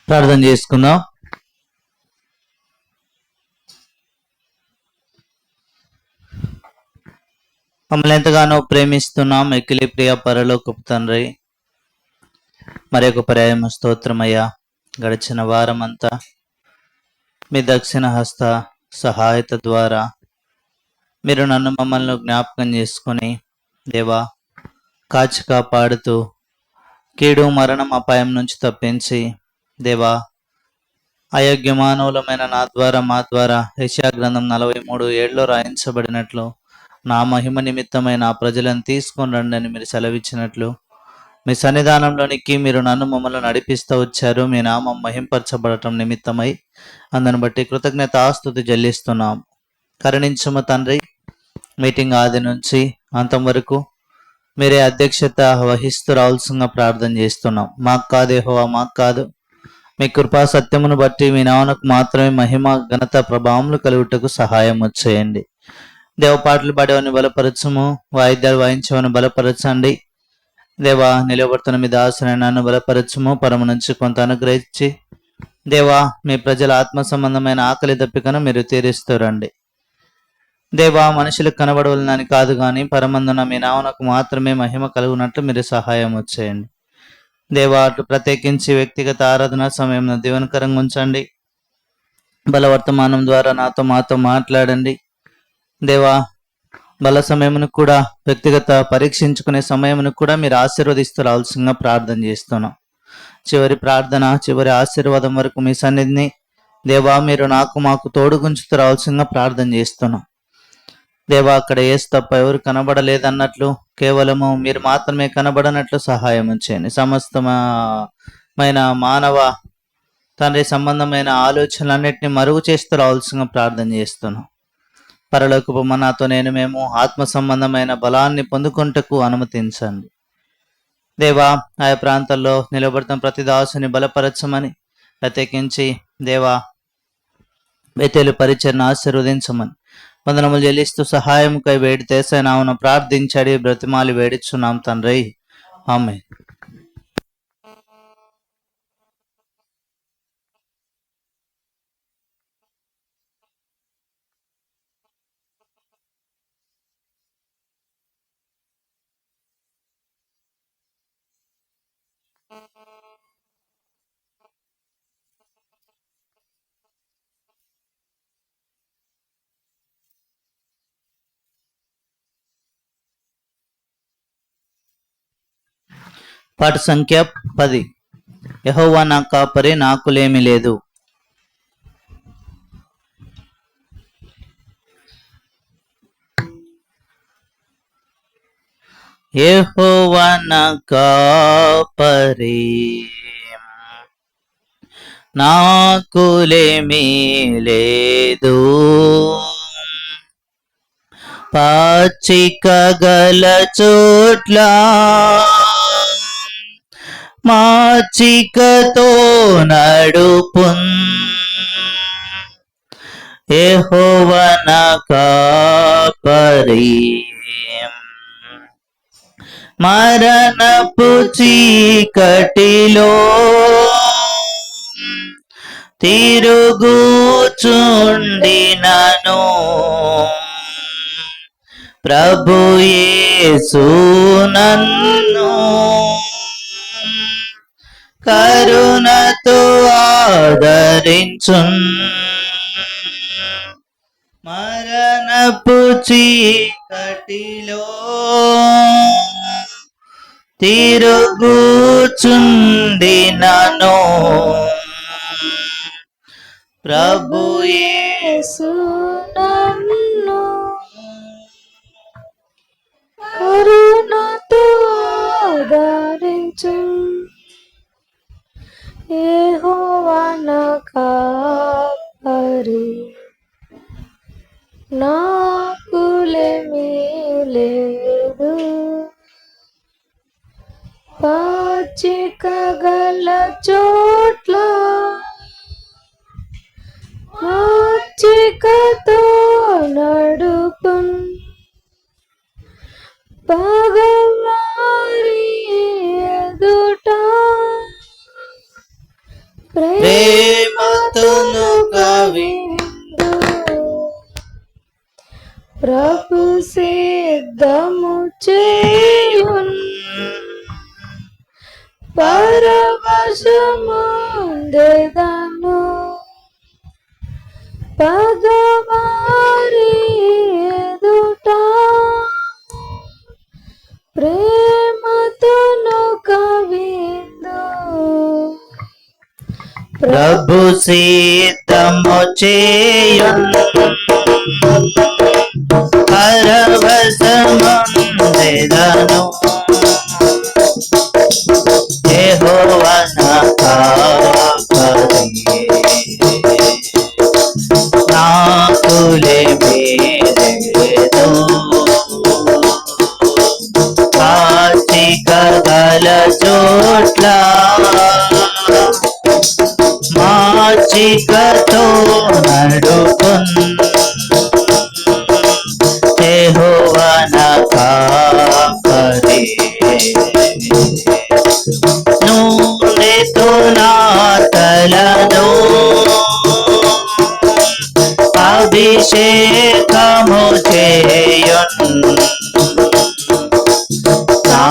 ప్రార్థన చేసుకుందాం. మమ్మల్ని ఎంతగానో ప్రేమిస్తున్నాం మిక్కిలి ప్రియ పరలోకపు తండ్రి, మరి ఒక పర్యాయం స్తోత్రమయ్యా. గడిచిన వారం అంతా మీ దక్షిణ హస్త సహాయత ద్వారా మీరు నన్ను మమ్మల్ని జ్ఞాపకం చేసుకొని దేవా కాచి కాపాడుతూ కీడు మరణం అపాయం నుంచి తప్పించి దేవా అయోగ్య మానవులమైన నా ద్వారా మా ద్వారా యెషయా గ్రంథం 43:7 రాయించబడినట్లు నా మహిమ నిమిత్తమైన ఆ ప్రజలను తీసుకొని రండి అని మీరు సెలవిచ్చినట్లు మీ సన్నిధానంలోనికి మీరు నన్ను మమ్మల్ని నడిపిస్తూ వచ్చారు. మీ నామం మహింపరచబడటం నిమిత్తమై అందుని బట్టి కృతజ్ఞతాస్తుతి చెల్లిస్తున్నాం. కరుణించుము తండ్రి. మీటింగ్ ఆది నుంచి అంతం వరకు మీరే అధ్యక్షత వహిస్తూ రావాల్సిందిగా ప్రార్థన చేస్తున్నాం. మాకు కాదు యెహోవా, మాకు కాదు, మీ కృపా సత్యమును బట్టి మీ నామమునకు మాత్రమే మహిమ ఘనత ప్రభావములు కలుగుటకు సహాయం చేయండి. దేవపాటలు పాడేవాడిని బలపరచము, వాయిద్యాలు వాయించేవాడిని బలపరచండి. దేవా నిలబడుతున్న మీ దాసుని నన్ను బలపరచము, పరము నుంచి కొంత అనుగ్రహించి దేవా మీ ప్రజల ఆత్మ సంబంధమైన ఆకలి దప్పికను మీరు తీరుస్తారండి. దేవా మనుషులకు కనబడవలనని కాదు కానీ పరమందున మీ నామమునకు మాత్రమే మహిమ కలుగునట్లు మీరు సహాయం చేయండి. దేవా అటు ప్రత్యేకించి వ్యక్తిగత ఆరాధన సమయం దీవెనకరంగా ఉంచండి. బలవర్తమానం ద్వారా మాతో మాట్లాడండి. దేవా బల సమయమును కూడా వ్యక్తిగత పరీక్షించుకునే సమయమును కూడా మీరు ఆశీర్వదిస్తూ రావాల్సిందిగా ప్రార్థన చేస్తున్నాం. చివరి ప్రార్థన చివరి ఆశీర్వాదం వరకు మీ సన్నిధిని దేవా మీరు మాకు తోడుగుంచుతూ రావాల్సిందిగా ప్రార్థన చేస్తున్నాం. దేవా అక్కడ ఏసు తప్ప ఎవరు కనబడలేదన్నట్లు కేవలము మీరు మాత్రమే కనబడనట్లు సహాయం చేయండి. సమస్తమైన మానవ తండ్రి సంబంధమైన ఆలోచనలన్నింటినీ మరుగు చేస్తూ రావాల్సిందిగా ప్రార్థన చేస్తున్నాం. పరలోకపు మన్నాతో మేము ఆత్మ సంబంధమైన బలాన్ని పొందుకుంటకు అనుమతించండి. దేవా ఆయా ప్రాంతాల్లో నిలబడుతున్న ప్రతి దాసుని బలపరచమని, ప్రత్యేకించి దేవా బేతేలు పరిచయను ఆశీర్వదించమని వందనములు చెల్లిస్తూ సహాయంకై వేడితే నామమున ప్రార్థించడి బ్రతిమాలి వేడిచున్నాం తండ్రి, ఆమేన్. పాట సంఖ్య 10. యెహోవా నా కాపరి, నాకులేమి లేదు. యెహోవా నా కాపరి, నాకులేమి లేదు. పచ్చిక గల చోట్ల మాచికతో నడుపున్. యెహోవా నా కాపరి, మరణపు చీకటిలో తిరుగుచుండినను ప్రభు యేసు నన్ను కరుణతో ఆదరించున్. మరణపు చీకటిలో తిరుగుచుండినను ప్రభు యేసు నన్ను కరుణతో ఆదరించు. యెహోవా నా కాపరి, నాకులేమి లేదు. పచ్చిక గల చోట్ల మాచికతో నడుపున్. పగవారి ఎదుట పరవశముందెదను పగవారి ఎదుట ప్రేమతోను కవిందు ప్రభు సిద్ధము చేయును పరవశముందెదను యెహోవా నా కాపరి నాకులేమీ లేదు పాచిక గల చోట్ల మాచికతో నడుపున్ యెహోవా నా కాపరి నూనెతో నా తలను అభిషేకము చేయున్ నా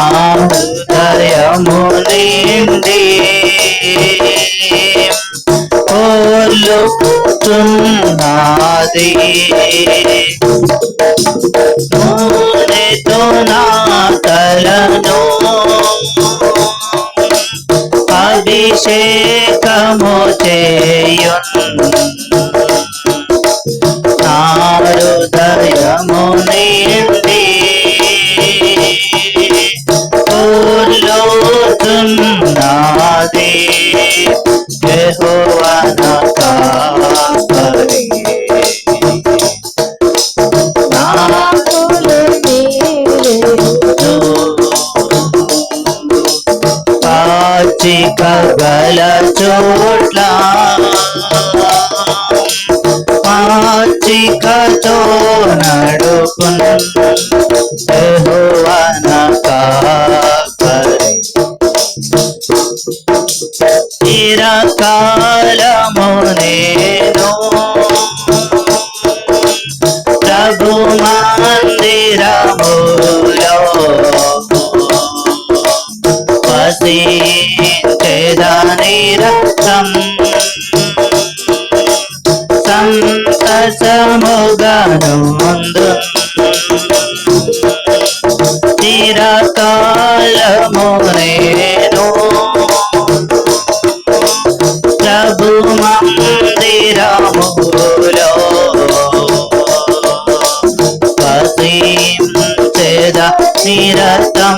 హృదయము నిండి ఓర్లుతున్నది నూనెతో నా తలను అభిషేకము చేయున్ నా హృదయము నిండి ఓర్లుతున్నది యెహోవా నా కాపరి పాచిక గల చోట్ల మాచికతో నడుపున్ యెహోవా నా కాపరి చిరకాలము నేను ప్రభు మందిరములో వసించెదని రక్తం సంతసముగాను ముందు చిరకాలము నేను ప్రభు మందిరములో వసించెదని రక్తం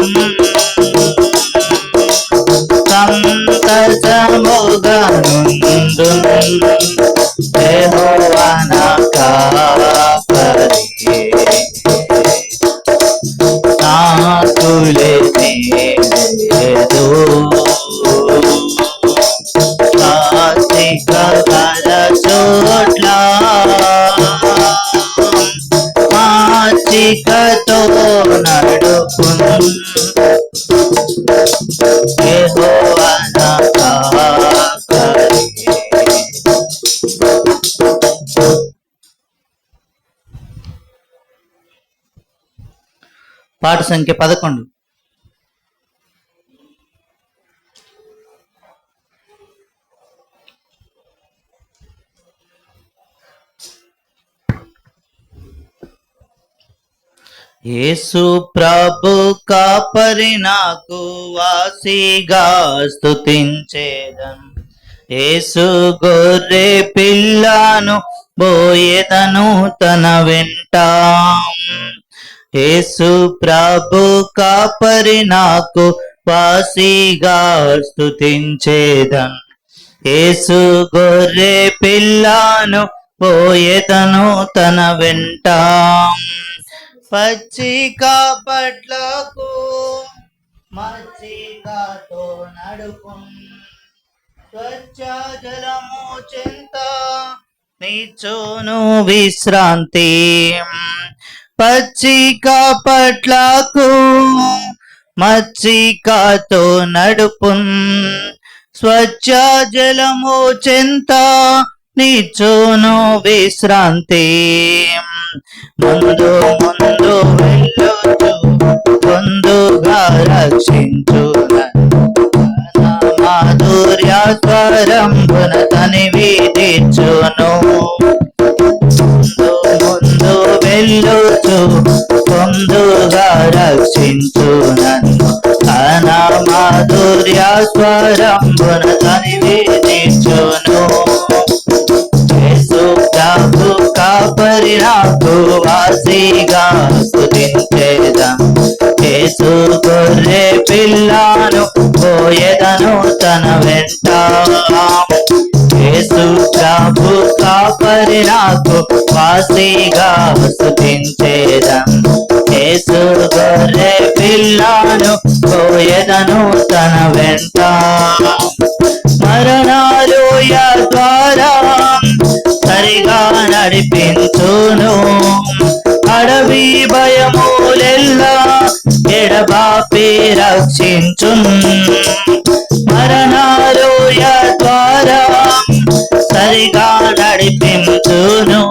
సంతసముగాను యెహోవా నా కాపరి నాకులేమీ లేదు పాచిక గల చోట్ల మాచికతో నడుపున్ యెహోవా నా కాపరి పాట సంఖ్య 11. యేసు ప్రభు కాపరి నాకు వాసిగా స్తుతించేదను యేసు గొర్రె పిల్లను బోయెదను తన వెంట యేసు ప్రభు కాపరి నాకు వాసిగా స్తుతించేదను యేసు గొర్రె పిల్లను పోయెదను తన వెంట పచ్చిక పట్లకు మచ్చికతో నడుపు స్వచ్ఛ జలము చింత నిచ్చును విశ్రాంతి పచ్చిక పట్లకు మచ్చికతో నడుపు స్వచ్ఛ జలము చింత నిచ్చును విశ్రాంతి ముందు ముందు వెళ్ళొచ్చు ముందుగా రక్షించు స్వరంబున తనివి తీర్చును. ముందు వెళ్ళుచు పొందుగా రక్షించు నన్ను, తన మాధుర్య స్వరంబున తనివి తీర్చును. యేసు ప్రభు కాపరి నాకు వాసిగా స్తుతించేదం. యేసు గొర్రె పిల్లను పోయేదను తన వెంట. యేసు ప్రభు కాపరి నాకు వాసిగా స్తుతించేదం. యేసు గొర్రె పిల్లను పోయేదను తన వెంట. మరణాలోయ ద్వారా సరిగా నడిపించును, అడవి భయములెల్లా ఎడబాపి రక్షించున్. మరణాలోయ ద్వారా సరిగా నడిపించును,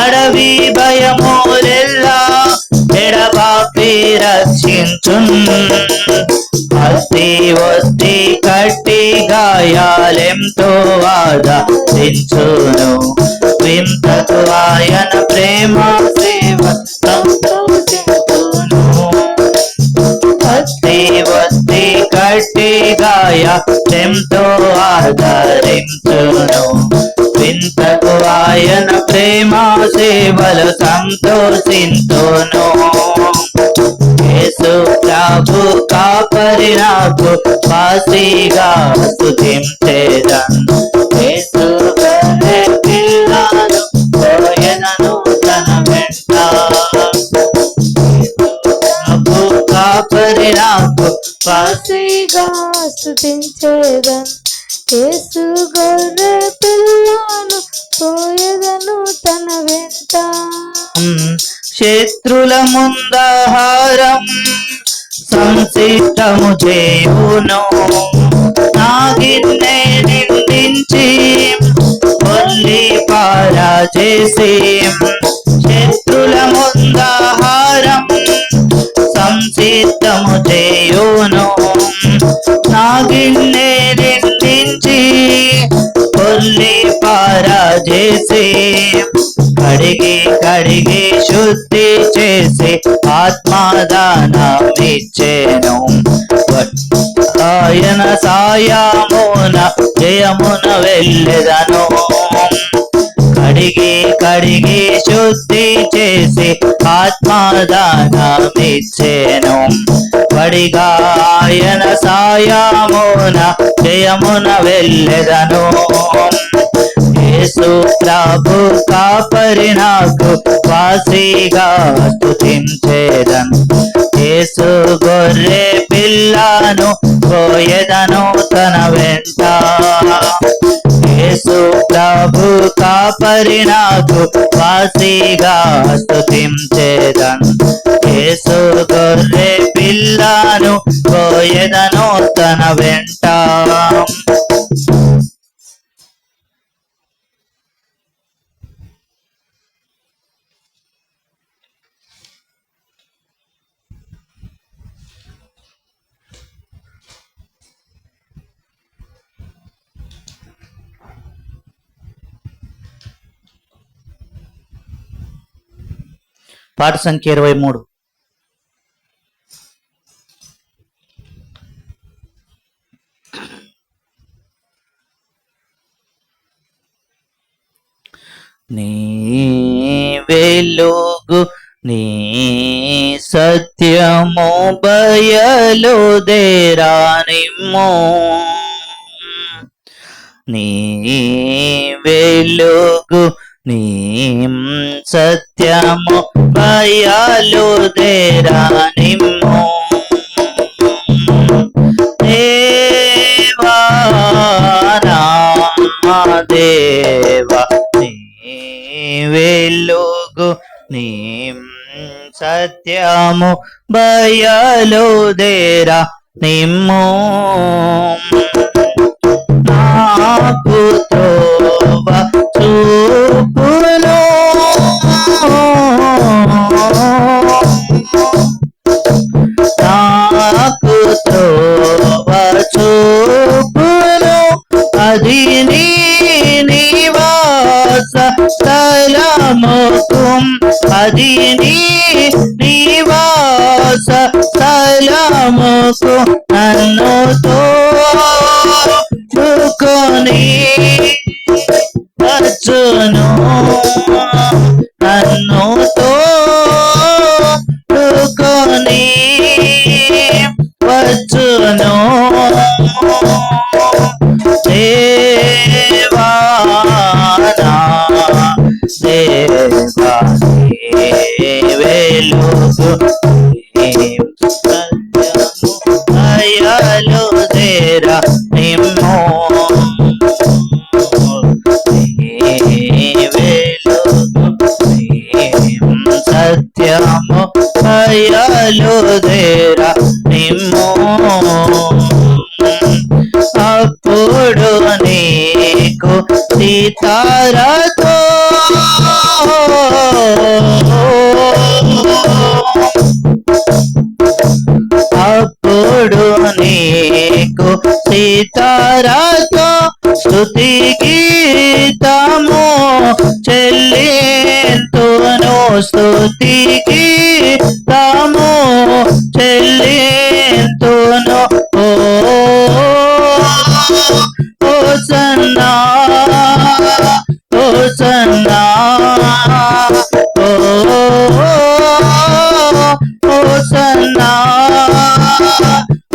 అడవి భయములెల్లా ఎడబాపి రక్షించున్. అస్తి వస్తి కట్టి గాయాలెంతో ఆదరించును, వింతకు ఆయన ప్రేమ సేవ సంతోషించును. అస్తి వస్తి కట్టి గాయాలెంతో ఆదరించును, వింతకు ఆయన ప్రేమ సేవలు సంతోషించును. యేసు ప్రభు కాపరి నాకు వాసిగా స్తుతించేదన్. యేసు గొర్రె పిల్లను పోయెదను తన వెంట. ప్రభు కాపరి నాకు వాసిగా స్తుతించేదన్. యేసు గొర్రె పిల్లను పోయేదను తన వెంట. శత్రుల ముందాహారం సంసిద్ధము చేయును, నా గిన్నె నిందించి కొల్లి పారజేసి. శత్రుల ముందాహారం సంసిద్ధము చేయును, నా గిన్నె నిందించి కొల్లి పారజేసి. కడిగి కడిగి శుద్ధి చేసి ఆత్మదానమిచ్చెను, ఆయన సాయమున జయమున వెళ్ళెదను. కడిగి కడిగి శుద్ధి చేసి ఆత్మదానమిచ్చెను, వడిగా ఆయన సాయమున జయమున వెళ్ళెదను. యేసు ప్రభు కాపరి నాకు వాసిగా స్తుతించేదన్. యేసు గొర్రె పిల్లను పోయెదను తన వెంట. యేసు ప్రభు కాపరి నాకు వాసిగా స్తుతించేదన్. యేసు గొర్రె పిల్లను పోయెదను తన వెంట. పాట సంఖ్య 23. నీ వెలుగు నీ సత్యము బయలుదేరానిమ్ము, నీ వెలుగు నీ సత్యము బయలుదేరానిమ్ము. దేవా నా దేవా నీ వెలుగు నీ సత్యము బయలుదేరా నిమ్ము. నాకు త్రోవ చూపును, నాకు త్రోవ చూపును, స్థలముకు అది నీ నివాస స్థలముకు నన్ను తోడుకొని వచ్చును నన్ను తోడుకొని వచ్చును దేవా నా దేవా వెలుగు సత్యము అయలు దేరా నిమ్మో సత్యము అయలు దేరా నిమ్మో అప్పుడు నీకు సీతారతో అప్పుడు నీకు సీతారతో స్తుతి గీతము చెల్లింతును స్తుతి గీతము చెల్లింతును హోసన్నా హోసన్నా హోసన్నా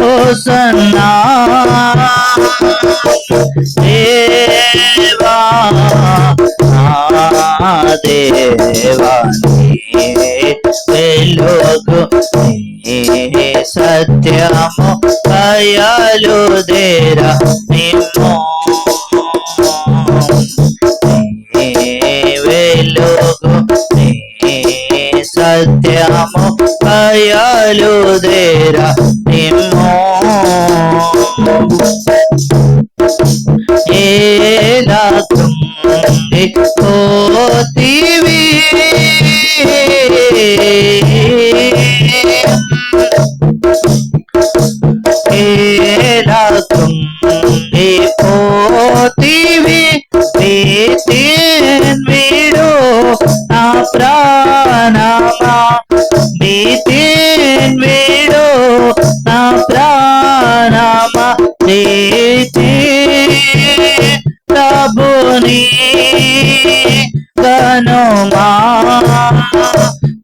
హోసన్నా దేవా దేవా వెలుగు సత్యము అయలు దేరా నిమ్మో వెలుగు సత్యము అయలు దేరా నిమ్మో ఏలా కృంగి పోతివి ఏలా కృంగి పోతివి భీతిన్ వీడు నా ప్రాణమా భీతిన్ వీడు నా ప్రాణమా ప్రీతి ప్రభుని గనుమా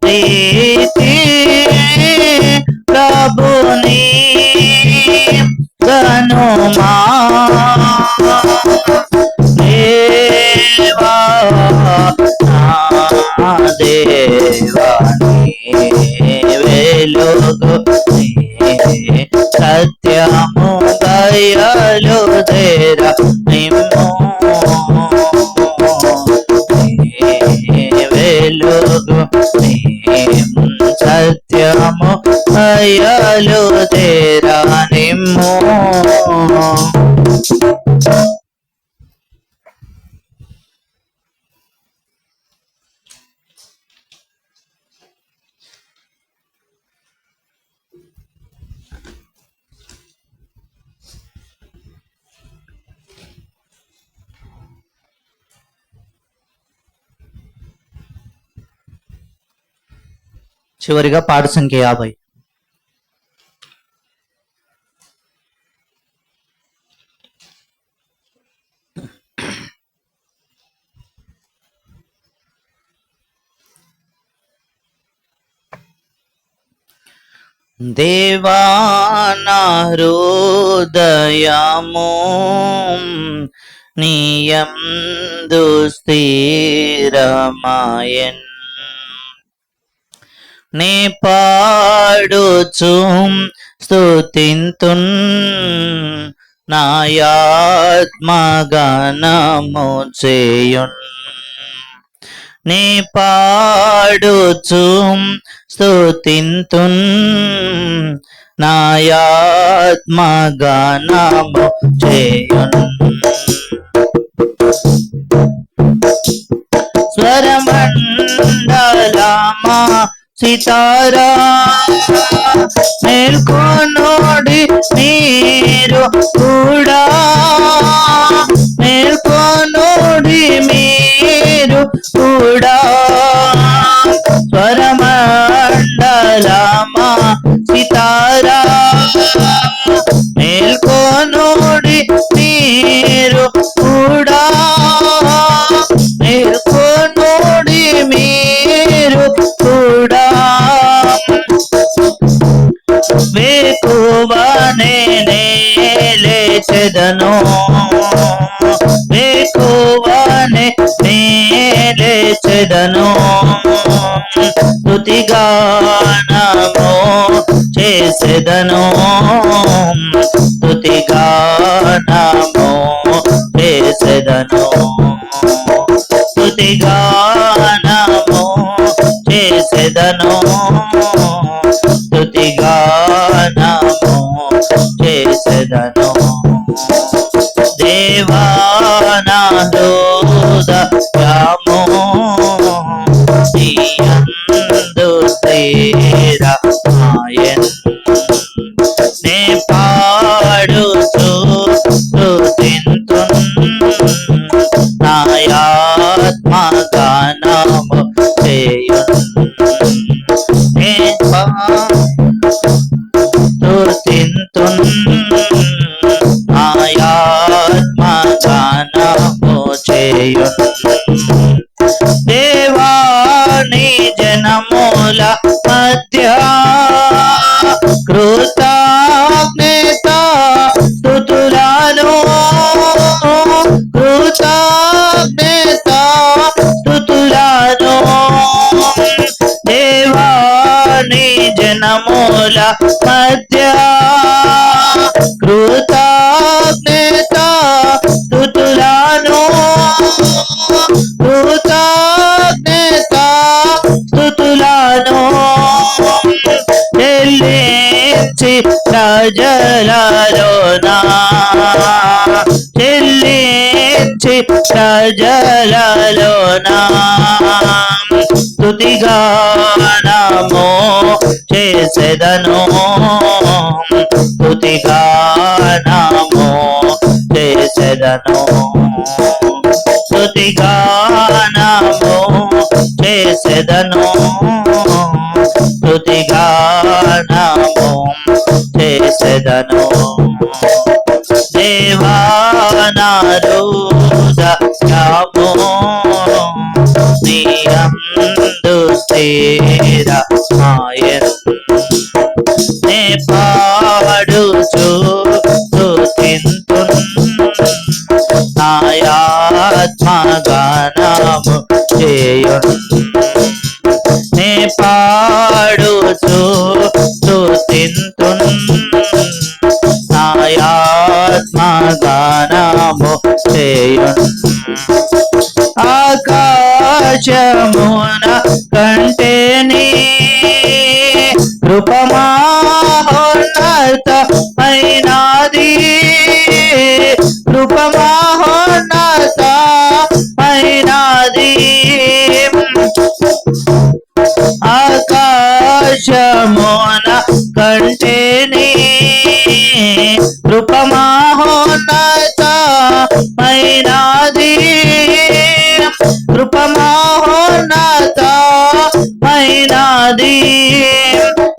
ప్రీతి ప్రభుని గనుమా దేవా దేవాని వెలుగు సత్యము దయలు దేరా నిమ్మో వెలుగు సత్యము దయలు దేరా నిమ్మో చివరిగా పాట సంఖ్య 50. దేవా నా హృదయము నీయందు స్థిరమాయెన్ నే పాడుచు స్తుతింతున్ నాయాత్మగానము చేయున్ నే పాడుచు స్తుతింతున్ నాయాత్మగానము చేయున్ స్వరమండలమా సితారా మేల్కొనోడి మీరు కూడా మేల్కొనోడి మీరు లేచెదను వేకువనే నే లేచెదను స్తుతిగానము చేసెదను స్తుతిగానము చేసెదను స్తుతిగానము చేసెదను స్తుతిగానము చేసెదను దేవా నా హృదయము నీయందు స్థిరమాయెను నే పాడుచు స్తుతింతున్ నా ఆత్మ గానము చేయున్ నే స్తుతింతున్ నా ఆత్మ గానము చేయున్ దేవాని జనముల మధ్య కృతజ్ఞత స్తుతులను కృతజ్ఞత స్తుతులను దేవాని జనముల మధ్య కృతజ్ఞత స్తుతులను కృతజ్ఞత స్తుతులను చెల్లించి ప్రజలలోనా చెల్లించి ప్రజలలోనా స్తుతిగానము చేసెదను స్తుతిగానము చేసెదను స్తుతిగానము చేసెదను స్తుతిగానము చేసెదను దేవా నా హృదయము నీయందు స్థిరమాయెను నే పాడుచు స్తుతింతున్ నా ఆత్మ గానము చేయున్ నే పాడుచు స్తుతింతున్ నా ఆత్మ గానము చేయున్ ఆకాశమున కంటే నీ కృపమహోన్నతమైనది కృపమహోన్నతమైనది ఆకాశమున కంటే నీ కృపమహోన్నతమైనది కృపమహోన్నతమైనది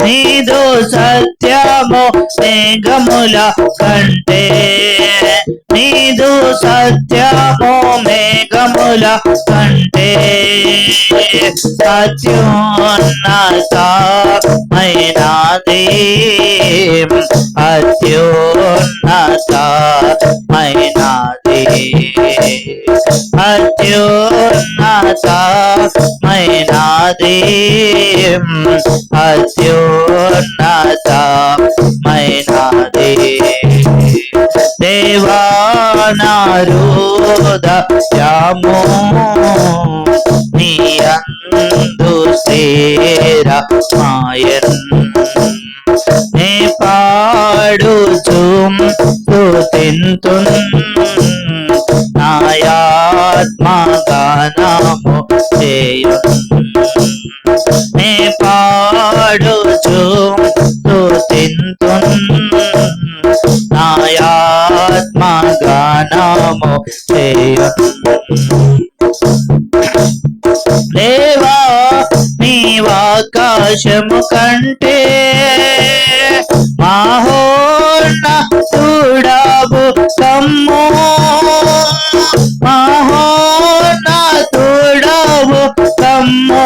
నీదు సత్యము మేఘముల కంటే నీదు సత్యము మేఘముల కంటే అత్యున్నతమైనది అత్యున్నతమైనది అత్యున్నతమైనది అత్యున్నతమైనది దేవా నా హృదయము నీయందు స్థిరమాయెను నే పాడుచు స్తుతింతున్ నా ఆత్మ గానము చేయున్ నే పాడుచు స్తుతింతున్ నా ఆత్మ గానము చేయున్ దేవా నీవాకాశము కంటే మహోన్నతుడవు కమ్ము మహోన్నతుడవు కమ్ము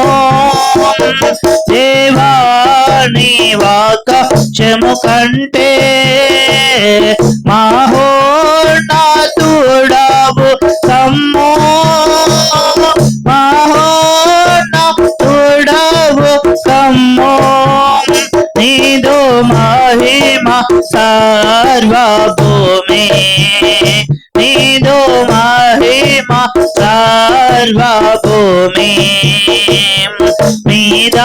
దేవా నీవాకాశము కంటే మహోన్నతుడవు భూమి నీదు మహిమ సర్వభూమి మీద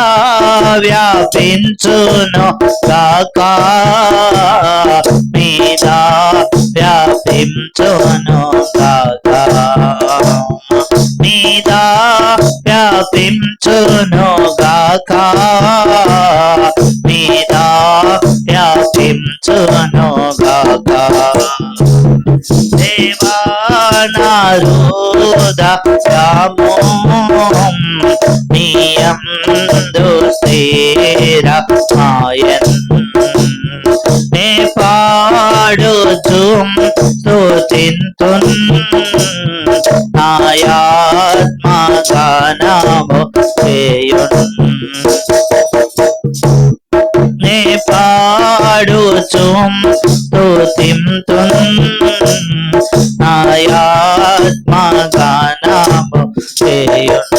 వ్యాపించును కాక మీద వ్యాపించును కాక మీద వ్యాపించును గాక మీద వ్యాపించును గాక దేవానారుదయము నీయందు స్థిరమాయన్ నే పాడుచు స్తుతింతున్ నాయాత్మగానము చేయున్ నే పాడుచు స్తుతింతున్ నాయాత్మగానము చేయున్.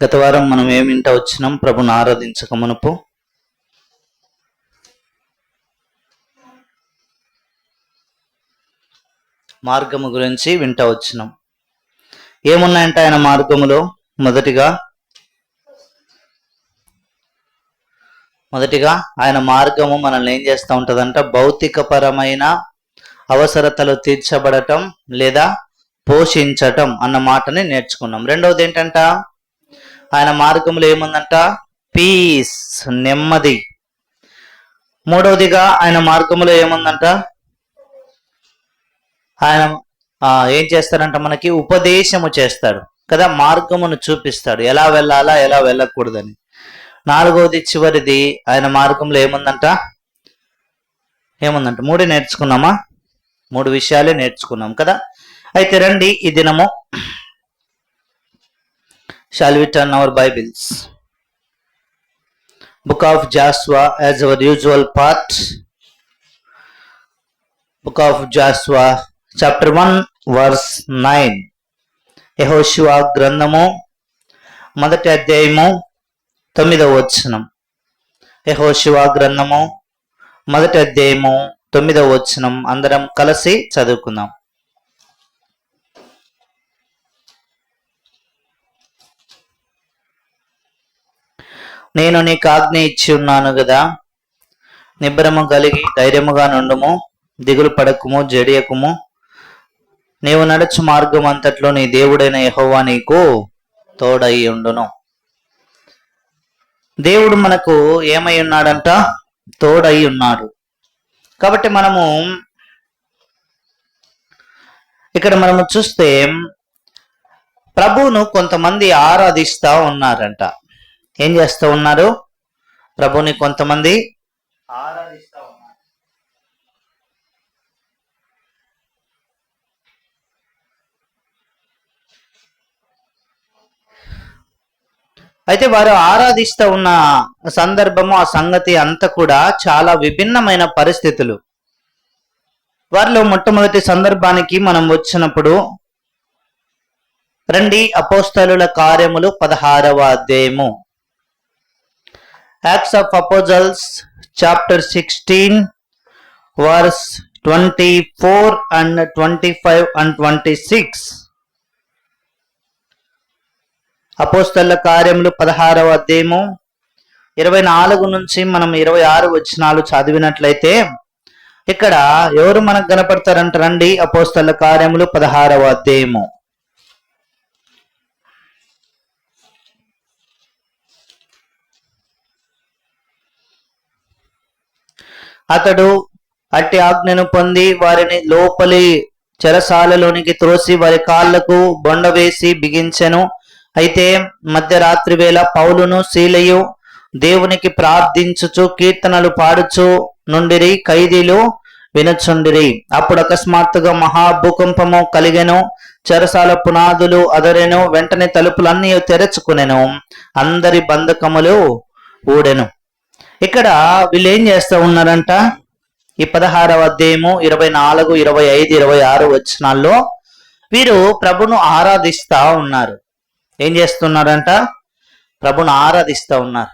గత వారం మనం ఏమింట వచ్చినాం? ప్రభుని ఆరాధించక మునుపు మార్గము గురించి వింట వచ్చినాం. ఏమున్నాయంటే ఆయన మార్గములో మొదటిగా ఆయన మార్గము మనల్ని ఏం చేస్తూ ఉంటుందంట? భౌతికపరమైన అవసరతలు తీర్చబడటం లేదా పోషించటం అన్న మాటని నేర్చుకున్నాం. రెండవది ఏంటంట? ఆయన మార్గంలో ఏముందంట? పీస్, నెమ్మది. మూడవదిగా ఆయన మార్గంలో ఏముందంట? ఆయన ఏం చేస్తాడంట? మనకి ఉపదేశము చేస్తాడు కదా, మార్గమును చూపిస్తాడు, ఎలా వెళ్ళాలా ఎలా వెళ్ళకూడదని. నాలుగవది చివరిది, ఆయన మార్గంలో ఏముందంట? మూడు నేర్చుకున్నామా? 3 విషయాలే నేర్చుకున్నాం కదా. అయితే రండి, ఈ దినము shall we turn our Bibles? Book of Joshua as our usual part. Book of Joshua chapter 1 verse 9. యెహోషువ గ్రంథము మొదటి అధ్యాయము 9వ వచనం. యెహోషువ గ్రంథము మొదటి అధ్యాయము 9వ వచనం అందరం కలిసి చదువుకుందాం. నేను నీకు ఆజ్ఞ ఇచ్చి ఉన్నాను కదా, నిబ్బరము కలిగి ధైర్యముగా నుండుము, దిగులు పడకుము, జడియకుము. నీవు నడుచు మార్గం అంతట్లో నీ దేవుడైన యెహోవా నీకు తోడై ఉండును. దేవుడు మనకు ఏమై ఉన్నాడంట? తోడై ఉన్నాడు. కాబట్టి ఇక్కడ మనము చూస్తే ప్రభువును కొంతమంది ఆరాధిస్తా ఉన్నారంట. ఏం చేస్తూ ఉన్నారు? ప్రభుని కొంతమంది ఆరాధిస్తా ఉన్నారు. అయితే వారు ఆరాధిస్తూ ఉన్న సందర్భము, ఆ సంగతి అంతా కూడా చాలా విభిన్నమైన పరిస్థితులు. వారిలో మొట్టమొదటి సందర్భానికి మనం వచ్చినప్పుడు రండి, అపోస్తలుల కార్యములు 16వ అధ్యాయము. Acts of Apostles chapter 16 verse 24 and 25 and 26. అపోస్తలుల కార్యములు 16వ అధ్యాయము 24 నుంచి మనం 26 వచనాలు చదివినట్లయితే ఇక్కడ ఎవరు మనకు కనపడతారంట రండి. అపోస్తలుల కార్యములు 16వ అధ్యాయము. అతడు అట్టి ఆజ్ఞను పొంది వారిని లోపలి చెరసాలలోనికి త్రోసి వారి కాళ్లకు బొండ వేసి బిగించెను. అయితే మధ్యరాత్రి వేళ పౌలును సీలయు దేవునికి ప్రార్థించుచు కీర్తనలు పాడుచు నుండిరి, ఖైదీలు వినుచుండిరి. అప్పుడు అకస్మాత్తుగా మహాభూకంపము కలిగెను, చెరసాల పునాదులు అదరెను, వెంటనే తలుపులన్నీ తెరచుకునెను, అందరి బంధకములు ఊడెను. ఇక్కడ వీళ్ళు ఏం చేస్తూ ఉన్నారంట? ఈ 16వ అధ్యాయము 24, 25, 26 వచనాల్లో వీరు ప్రభును ఆరాధిస్తా ఉన్నారు. ఏం చేస్తున్నారంట? ప్రభును ఆరాధిస్తా ఉన్నారు.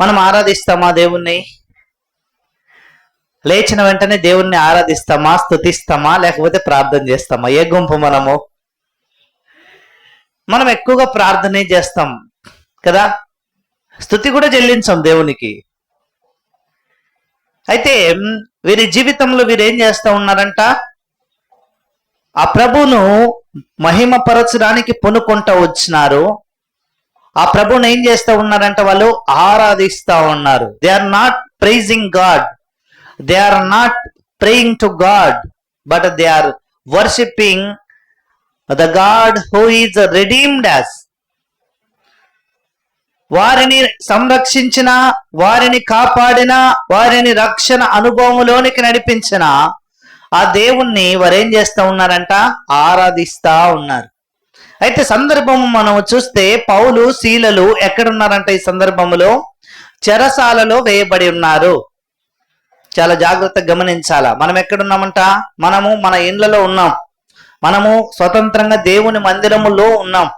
మనం ఆరాధిస్తామా దేవుణ్ణి? లేచిన వెంటనే దేవుణ్ణి ఆరాధిస్తామా, స్తుతిస్తామా, లేకపోతే ప్రార్థన చేస్తామా? ఏ గుంపు మనము? మనం ఎక్కువగా ప్రార్థనే చేస్తాం కదా, స్తుతి కూడా చెల్లించాం దేవునికి. అయితే వీరి జీవితంలో వీరు ఏం చేస్తూ ఉన్నారంట? ఆ ప్రభును మహిమపరచడానికి పొనుకుంటూ వచ్చినారు. ఆ ప్రభుని ఏం చేస్తూ ఉన్నారంట? వాళ్ళు ఆరాధిస్తూ ఉన్నారు. They are not praising God, they are not praying to God, but they are worshipping the God who is redeemed us. వారిని సంరక్షించిన, వారిని కాపాడిన, వారిని రక్షణ అనుభవంలోనికి నడిపించిన ఆ దేవుణ్ణి వారు ఏం చేస్తూ ఉన్నారంట? ఆరాధిస్తా ఉన్నారు. అయితే సందర్భం మనం చూస్తే పౌలు శీలలు ఎక్కడున్నారంట? ఈ సందర్భంలో చెరసాలలో వేయబడి ఉన్నారు. చాలా జాగ్రత్తగా గమనించాలా. మనం ఎక్కడున్నామంట? మనము మన ఇండ్లలో ఉన్నాం. మనము స్వతంత్రంగా దేవుని మందిరములో ఉన్నాం.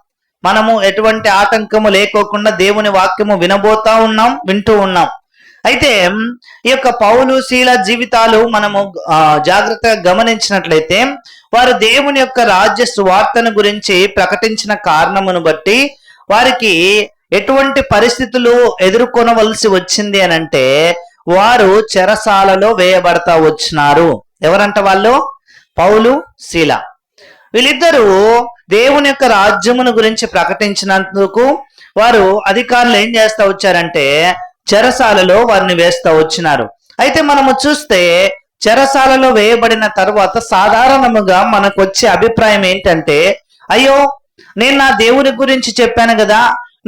మనము ఎటువంటి ఆటంకము లేకోకుండా దేవుని వాక్యము వినబోతా ఉన్నాం, వింటూ ఉన్నాం. అయితే ఈ యొక్క పౌలు శీల జీవితాలు మనము జాగ్రత్తగా గమనించినట్లయితే వారు దేవుని యొక్క రాజ్య సువార్తను గురించి ప్రకటించిన కారణమును బట్టి వారికి ఎటువంటి పరిస్థితులు ఎదుర్కొనవలసి వచ్చింది అని అంటే వారు చెరసాలలో వేయబడతా వచ్చినారు. ఎవరంట వాళ్ళు? పౌలు, శీల. వీళ్ళిద్దరూ దేవుని యొక్క రాజ్యమును గురించి ప్రకటించినందుకు వారు అధికారులు ఏం చేస్తా వచ్చారంటే చెరసాలలో వారిని వేస్తా వచ్చినారు. అయితే మనము చూస్తే చెరసాలలో వేయబడిన తర్వాత సాధారణముగా మనకు వచ్చే అభిప్రాయం ఏంటంటే, అయ్యో నేను నా దేవుని గురించి చెప్పాను కదా,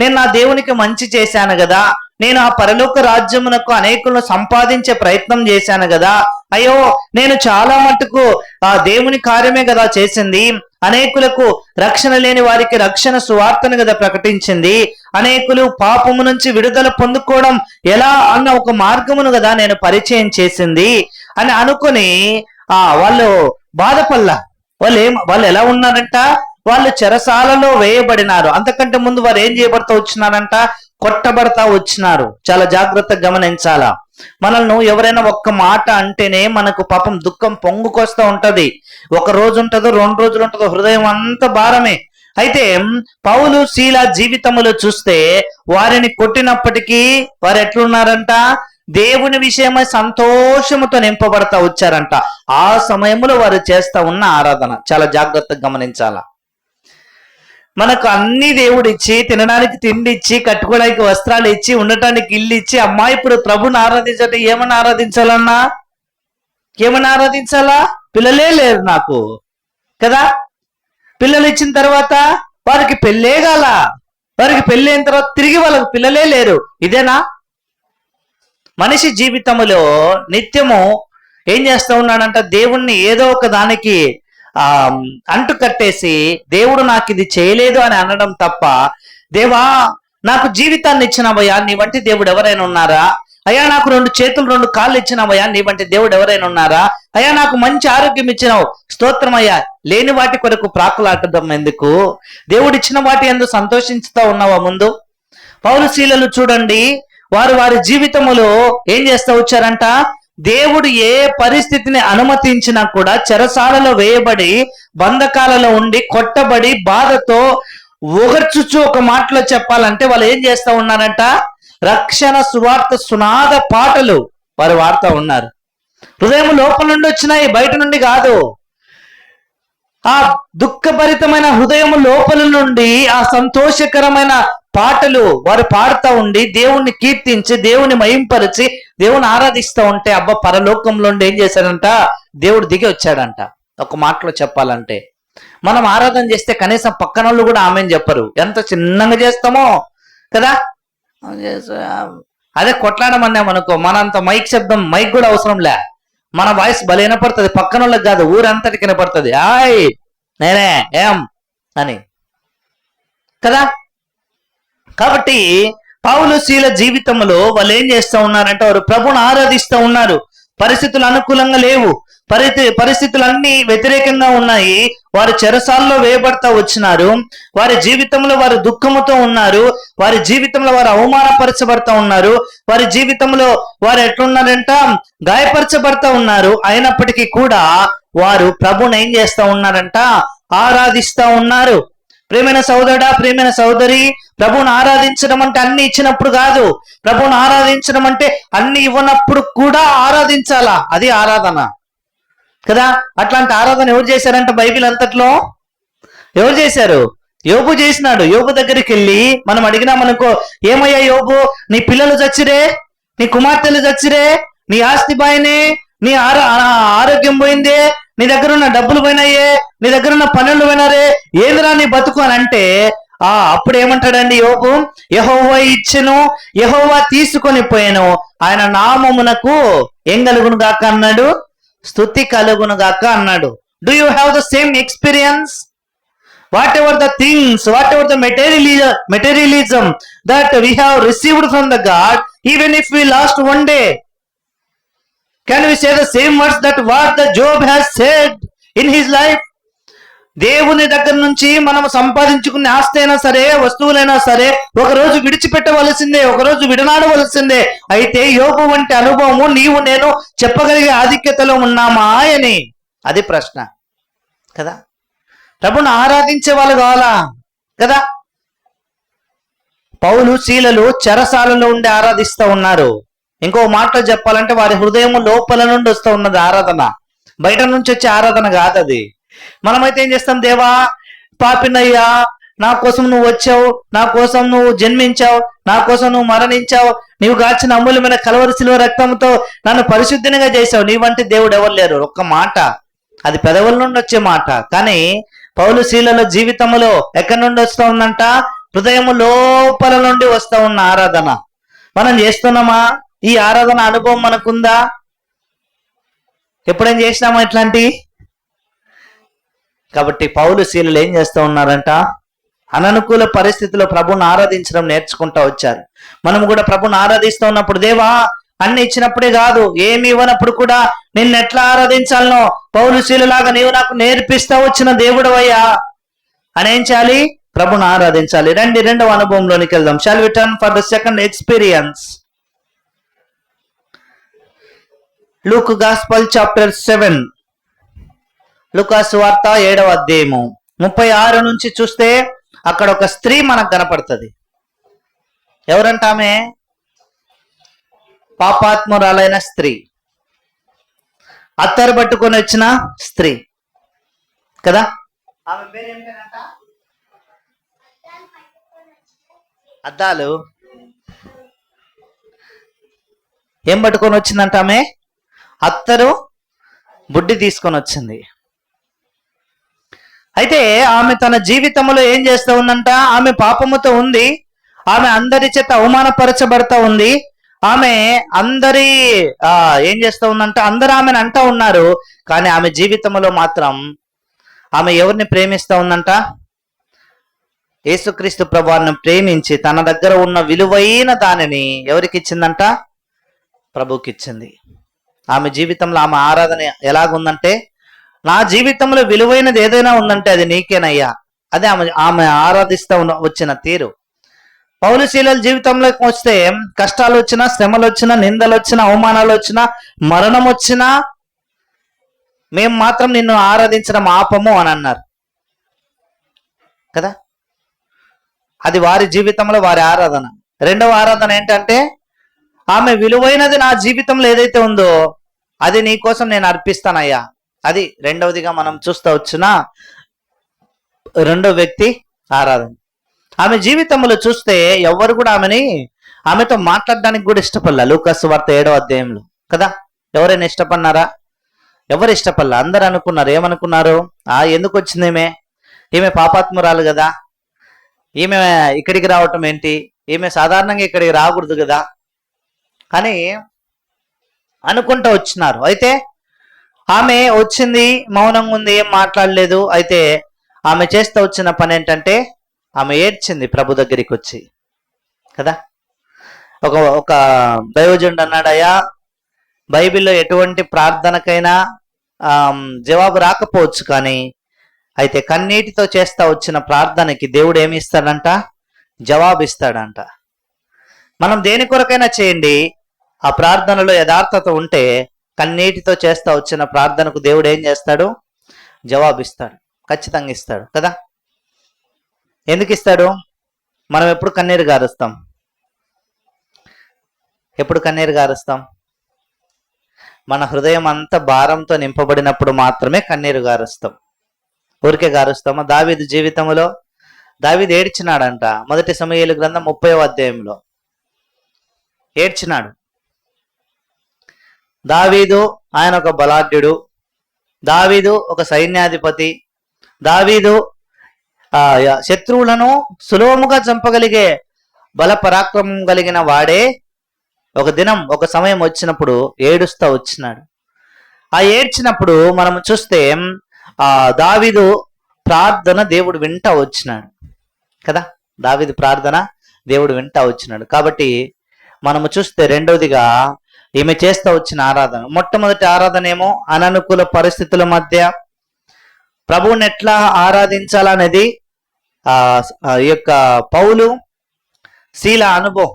నేను నా దేవునికి మంచి చేశాను కదా, నేను ఆ పరలోక రాజ్యమునకు అనేకులను సంపాదించే ప్రయత్నం చేశాను కదా, అయ్యో నేను చాలా మటుకు ఆ దేవుని కార్యమే కదా చేసింది, అనేకులకు రక్షణ లేని వారికి రక్షణ సువార్తను కదా ప్రకటించింది, అనేకులు పాపము నుంచి విడుదల పొందుకోవడం ఎలా అన్న ఒక మార్గమును కదా నేను పరిచయం చేసింది అని అనుకుని వాళ్ళు బాధపడలా. వాళ్ళు ఎలా ఉన్నారంట? వాళ్ళు చెరసాలలో వేయబడినారు. అంతకంటే ముందు వారు ఏం చేయబడతా వచ్చినారంట? కొట్టబడతా వచ్చినారు. చాలా జాగ్రత్తగా గమనించాలా. మనల్ని ఎవరైనా ఒక్క మాట అంటేనే మనకు పాపం దుఃఖం పొంగుకొస్తూ ఉంటది. ఒక రోజు ఉంటుందో, 2 రోజులు ఉంటుందో, హృదయం అంత భారమే. అయితే పౌలు శీల జీవితములో చూస్తే వారిని కొట్టినప్పటికీ వారు ఎట్లున్నారంట? దేవుని విషయమై సంతోషముతో నింపబడతా వచ్చారంట. ఆ సమయంలో వారు చేస్తా ఉన్న ఆరాధన చాలా జాగ్రత్తగా గమనించాలా. మనకు అన్ని దేవుడు ఇచ్చి, తినడానికి తిండి ఇచ్చి, కట్టుకోవడానికి వస్త్రాలు ఇచ్చి, ఉండటానికి ఇల్లు ఇచ్చి, అమ్మా ఇప్పుడు ప్రభుని ఆరాధించటం ఏమని ఆరాధించాలన్నా? ఏమని ఆరాధించాలా? పిల్లలే లేరు నాకు కదా. పిల్లలు ఇచ్చిన తర్వాత వారికి పెళ్ళే కాల, వారికి పెళ్ళి అయిన తర్వాత తిరిగి వాళ్ళకి పిల్లలే లేరు. ఇదేనా? మనిషి జీవితంలో నిత్యము ఏం చేస్తూ ఉన్నాడంట? దేవుణ్ణి ఏదో ఒక దానికి అంటు కట్టేసి దేవుడు నాకు ఇది చేయలేదు అని అనడం తప్ప, దేవా నాకు జీవితాన్ని ఇచ్చినవయ్యా, నీ వంటి దేవుడు ఎవరైనా ఉన్నారా? అయ్యా నాకు 2 చేతులు 2 కాళ్ళు ఇచ్చినవయ్యా, నీ వంటి దేవుడు ఎవరైనా ఉన్నారా? అయ్యా నాకు మంచి ఆరోగ్యం ఇచ్చినావు, స్తోత్రం అయ్యా. లేని వాటి కొరకు ప్రాకులాటడం ఎందుకు? దేవుడు ఇచ్చిన వాటి ఎందుకు సంతోషించుతూ ఉన్నావా? ముందు పౌలు శీలలు చూడండి, వారి జీవితములో ఏం చేస్తూ వచ్చారంట? దేవుడు ఏ పరిస్థితిని అనుమతించినా కూడా చెరసాలలో వేయబడి, బంధకాలలో ఉండి, కొట్టబడి, బాధతో ఒగర్చుచు ఒక మాటలో చెప్పాలంటే వాళ్ళు ఏం చేస్తా ఉన్నారంట, రక్షణ సువార్త సునాద పాటలు వారు వాడుతూ ఉన్నారు. హృదయం లోపల నుండి వచ్చినాయి, బయట నుండి కాదు. ఆ దుఃఖభరితమైన హృదయం లోపల నుండి ఆ సంతోషకరమైన పాటలు వారు పాడుతూ ఉండి దేవుణ్ణి కీర్తించి దేవుని మహింపరిచి దేవుని ఆరాధిస్తూ ఉంటే అబ్బా పరలోకంలో ఏం చేశాడంట, దేవుడు దిగి వచ్చాడంట. ఒక మాటలో చెప్పాలంటే మనం ఆరాధన చేస్తే కనీసం పక్కన వాళ్ళు కూడా ఆమెను చెప్పరు, ఎంత చిన్నగా చేస్తామో కదా. అదే కొట్లాడమన్నామనుకో, మనంత మైక్ శబ్దం, మైక్ కూడా అవసరం లే, మన వాయిస్ భలే వినపడుతుంది, పక్కన వాళ్ళకి కాదు ఊరంతటికి వినపడుతుంది, ఆయ్ నేనే ఏం అని కదా. కాబట్టి పౌలు శీల జీవితంలో వాళ్ళు ఏం చేస్తూ ఉన్నారంటే వారు ప్రభుని ఆరాధిస్తూ ఉన్నారు. పరిస్థితులు అనుకూలంగా లేవు, పరిస్థితులన్నీ వ్యతిరేకంగా ఉన్నాయి. వారు చెరసాల్లో వేయబడతా వచ్చినారు. వారి జీవితంలో వారు దుఃఖముతో ఉన్నారు. వారి జీవితంలో వారు అవమానపరచబడతా ఉన్నారు. వారి జీవితంలో వారు ఎట్లున్నారంట, గాయపరచబడతా ఉన్నారు. అయినప్పటికీ కూడా వారు ప్రభుని ఏం చేస్తా ఉన్నారంట, ఆరాధిస్తా ఉన్నారు. ప్రియమైన సోదరుడా, ప్రియమైన సోదరి, ప్రభువుని ఆరాధించడం అంటే అన్ని ఇచ్చినప్పుడు కాదు. ప్రభువుని ఆరాధించడం అంటే అన్ని ఇవ్వనప్పుడు కూడా ఆరాధించాలా, అది ఆరాధన కదా. అట్లాంటి ఆరాధన ఎవరు చేశారంట బైబిల్ అంతట్లో? ఎవరు చేశారు? యోబు చేసినాడు. యోబు దగ్గరికి వెళ్ళి మనం అడిగినామనుకో, ఏమయ్యా యోబు, నీ పిల్లలు చచ్చిరే, నీ కుమార్తెలు చచ్చిరే, నీ ఆస్తి బాయినే, నీ ఆరోగ్యం పోయిందే, నీ దగ్గర ఉన్న డబ్బులు పోయినాయే, నీ దగ్గర ఉన్న పనులు పోయినారే, ఏందిరా నీ బతుకు అని అంటే అప్పుడు ఏమంటాడండి యోబు, యెహోవా ఇచ్చెను, యెహోవా తీసుకొని పోయాను, ఆయన నామమునకు ఏం కలుగును గాక అన్నాడు, స్తుతి కలుగును గాక అన్నాడు. Do you have the same experience? whatever the things, whatever the materialism that we have received from the God, even if we lost one day, can we say the same words that what the Job has said in his life? దేవుని దగ్గర నుంచి మనం సంపాదించుకునే ఆస్తి అయినా సరే, వస్తువులైనా సరే, ఒకరోజు విడిచిపెట్టవలసిందే, ఒకరోజు విడనాడవలసిందే. అయితే యోబు వంటి అనుభవము నీవు నేను చెప్పగలిగే ఆధిక్యతలో ఉన్నామా అని, అది ప్రశ్న కదా. ప్రభుని ఆరాధించే వాళ్ళు కావాలా కదా. పౌలు శీలలు చెరసాలలో ఉండి ఆరాధిస్తూ ఉన్నారు. ఇంకో మాటలో చెప్పాలంటే వారి హృదయం లోపల నుండి వస్తూ ఉన్నది ఆరాధన, బయట నుంచి వచ్చే ఆరాధన కాదు అది. మనమైతే ఏం చేస్తాం, దేవా పాపినయ్యా, నా కోసం నువ్వు వచ్చావు, నా కోసం నువ్వు జన్మించావు, నా కోసం నువ్వు మరణించావు, నీవు కాచిన అమూల్యమైన కలవరి శిలువ రక్తంతో నన్ను పరిశుద్ధినిగా చేశావు, నీ వంటి దేవుడు ఎవరు లేరు. ఒక్క మాట, అది పెదవుల నుండి వచ్చే మాట. కానీ పౌలు శీలల జీవితంలో ఎక్కడి నుండి వస్తూ ఉందంట, హృదయం లోపల నుండి వస్తూ ఉన్న ఆరాధన. మనం చేస్తున్నామా? ఈ ఆరాధన అనుభవం మనకుందా? ఎప్పుడేం చేసినామా ఇట్లాంటి? కాబట్టి పౌలు శీలలు ఏం చేస్తూ ఉన్నారంట, అననుకూల పరిస్థితుల్లో ప్రభుని ఆరాధించడం నేర్చుకుంటూ వచ్చారు. మనం కూడా ప్రభుని ఆరాధిస్తూ ఉన్నప్పుడు, దేవా అన్ని ఇచ్చినప్పుడే కాదు, ఏమి ఇవ్వనప్పుడు కూడా నిన్ను ఎట్లా ఆరాధించాలనో పౌలు శీలలాగా నీవు నాకు నేర్పిస్తా వచ్చిన దేవుడవయ్యా అని ఏం చేయాలి, ప్రభుని ఆరాధించాలి. రెండవ అనుభవంలోనికి వెళ్దాం. Shall we turn for the second experience? Luke gospel chapter 7, లూకాసు వార్త 7వ అధ్యాయము 36 నుంచి చూస్తే అక్కడ ఒక స్త్రీ మనకు కనపడుతుంది. ఎవరంట ఆమె? పాపాత్మురాలైన స్త్రీ, అత్తరు పట్టుకొని వచ్చిన స్త్రీ కదా. ఆమె పేరు ఏం పేరంట? అద్దాలు ఏం పట్టుకొని వచ్చిందంట ఆమె? అత్తరు బుడ్డి తీసుకొని వచ్చింది. అయితే ఆమె తన జీవితంలో ఏం చేస్తూ ఉందంట, ఆమె పాపముతో ఉంది, ఆమె అందరి చేత అవమానపరచబడతా ఉంది, ఆమె అందరి ఏం చేస్తూ ఉందంట, అందరూ ఆమెను అంటూ ఉన్నారు. కానీ ఆమె జీవితంలో మాత్రం ఆమె ఎవరిని ప్రేమిస్తూ ఉందంట? యేసుక్రీస్తు ప్రభువుని ప్రేమించి తన దగ్గర ఉన్న విలువైన దానిని ఎవరికి ఇచ్చిందంట? ప్రభువుకి ఇచ్చింది. ఆమె జీవితంలో ఆమె ఆరాధన ఎలాగుందంటే, నా జీవితంలో విలువైనది ఏదైనా ఉందంటే అది నీకేనయ్యా. అదే ఆమె ఆరాధిస్తూ వచ్చిన తీరు. పౌలు శీలల జీవితంలోకి వస్తే కష్టాలు వచ్చినా, శ్రమలు వచ్చినా, నిందలు వచ్చినా, అవమానాలు వచ్చినా, మరణం వచ్చినా మేము మాత్రం నిన్ను ఆరాధించడం ఆపము అని అన్నారు కదా. అది వారి జీవితంలో వారి ఆరాధన. రెండవ ఆరాధన ఏంటంటే ఆమె విలువైనది నా జీవితంలో ఏదైతే ఉందో అది నీ కోసం నేను అర్పిస్తానయ్యా. అది రెండవదిగా మనం చూస్తూ వచ్చిన రెండో వ్యక్తి ఆరాధన. ఆమె జీవితంలో చూస్తే ఎవరు కూడా ఆమెతో మాట్లాడడానికి కూడా ఇష్టపడలే. లూకాసు వార్త 7వ అధ్యాయంలో కదా. ఎవరైనా ఇష్టపడినారా? ఎవరు ఇష్టపడలే. అందరు అనుకున్నారు, ఏమనుకున్నారు? ఎందుకు వచ్చింది ఈమె పాపాత్మురాలు కదా, ఈమె ఇక్కడికి రావటం ఏంటి, ఈమె సాధారణంగా ఇక్కడికి రాకూడదు కదా అని అనుకుంటూ వచ్చినారు. అయితే ఆమె వచ్చింది, మౌనంగా ఉంది, ఏం మాట్లాడలేదు. అయితే ఆమె చేస్తూ వచ్చిన పని ఏంటంటే ఆమె ఏడ్చింది ప్రభు దగ్గరికి వచ్చి కదా. ఒక దైవజనుడు అన్నాడు, అయ్యా బైబిల్లో ఎటువంటి ప్రార్థనకైనా జవాబు రాకపోవచ్చు, కానీ అయితే కన్నీటితో చేస్తా వచ్చిన ప్రార్థనకి దేవుడు ఏమి ఇస్తాడంట? జవాబు ఇస్తాడంట. మనం దేని కొరకైనా చేయండి, ఆ ప్రార్థనలో యథార్థత ఉంటే కన్నీటితో చేస్తా వచ్చిన ప్రార్థనకు దేవుడు ఏం చేస్తాడు? జవాబు ఇస్తాడు, ఖచ్చితంగా ఇస్తాడు కదా. ఎందుకు ఇస్తాడు? మనం ఎప్పుడు కన్నీరు గారుస్తాం? ఎప్పుడు కన్నీరు గారుస్తాం? మన హృదయం అంతా భారంతో నింపబడినప్పుడు మాత్రమే కన్నీరు గారుస్తాం. ఊరికే గారుస్తామా? దావీదు జీవితంలో దావీదు ఏడ్చినాడంట. 1 సమూయేలు గ్రంథం 30వ అధ్యాయంలో ఏడ్చినాడు. దావీదు ఆయన ఒక బలాఢ్యుడు, దావీదు ఒక సైన్యాధిపతి, దావీదు శత్రువులను సులభముగా చంపగలిగే బల పరాక్రమం కలిగిన వాడే ఒక దినం ఒక సమయం వచ్చినప్పుడు ఏడుస్తూ వచ్చినాడు. ఆ ఏడ్చినప్పుడు మనం చూస్తే దావీదు ప్రార్థన దేవుడు వింటా వచ్చినాడు కదా. దావీదు ప్రార్థన దేవుడు వింటా వచ్చినాడు. కాబట్టి మనము చూస్తే రెండవదిగా ఈమె చేస్తూ వచ్చిన ఆరాధన. మొట్టమొదటి ఆరాధన ఏమో అననుకూల పరిస్థితుల మధ్య ప్రభువుని ఎట్లా ఆరాధించాలనేది ఈ యొక్క పౌలు శీల అనుభవం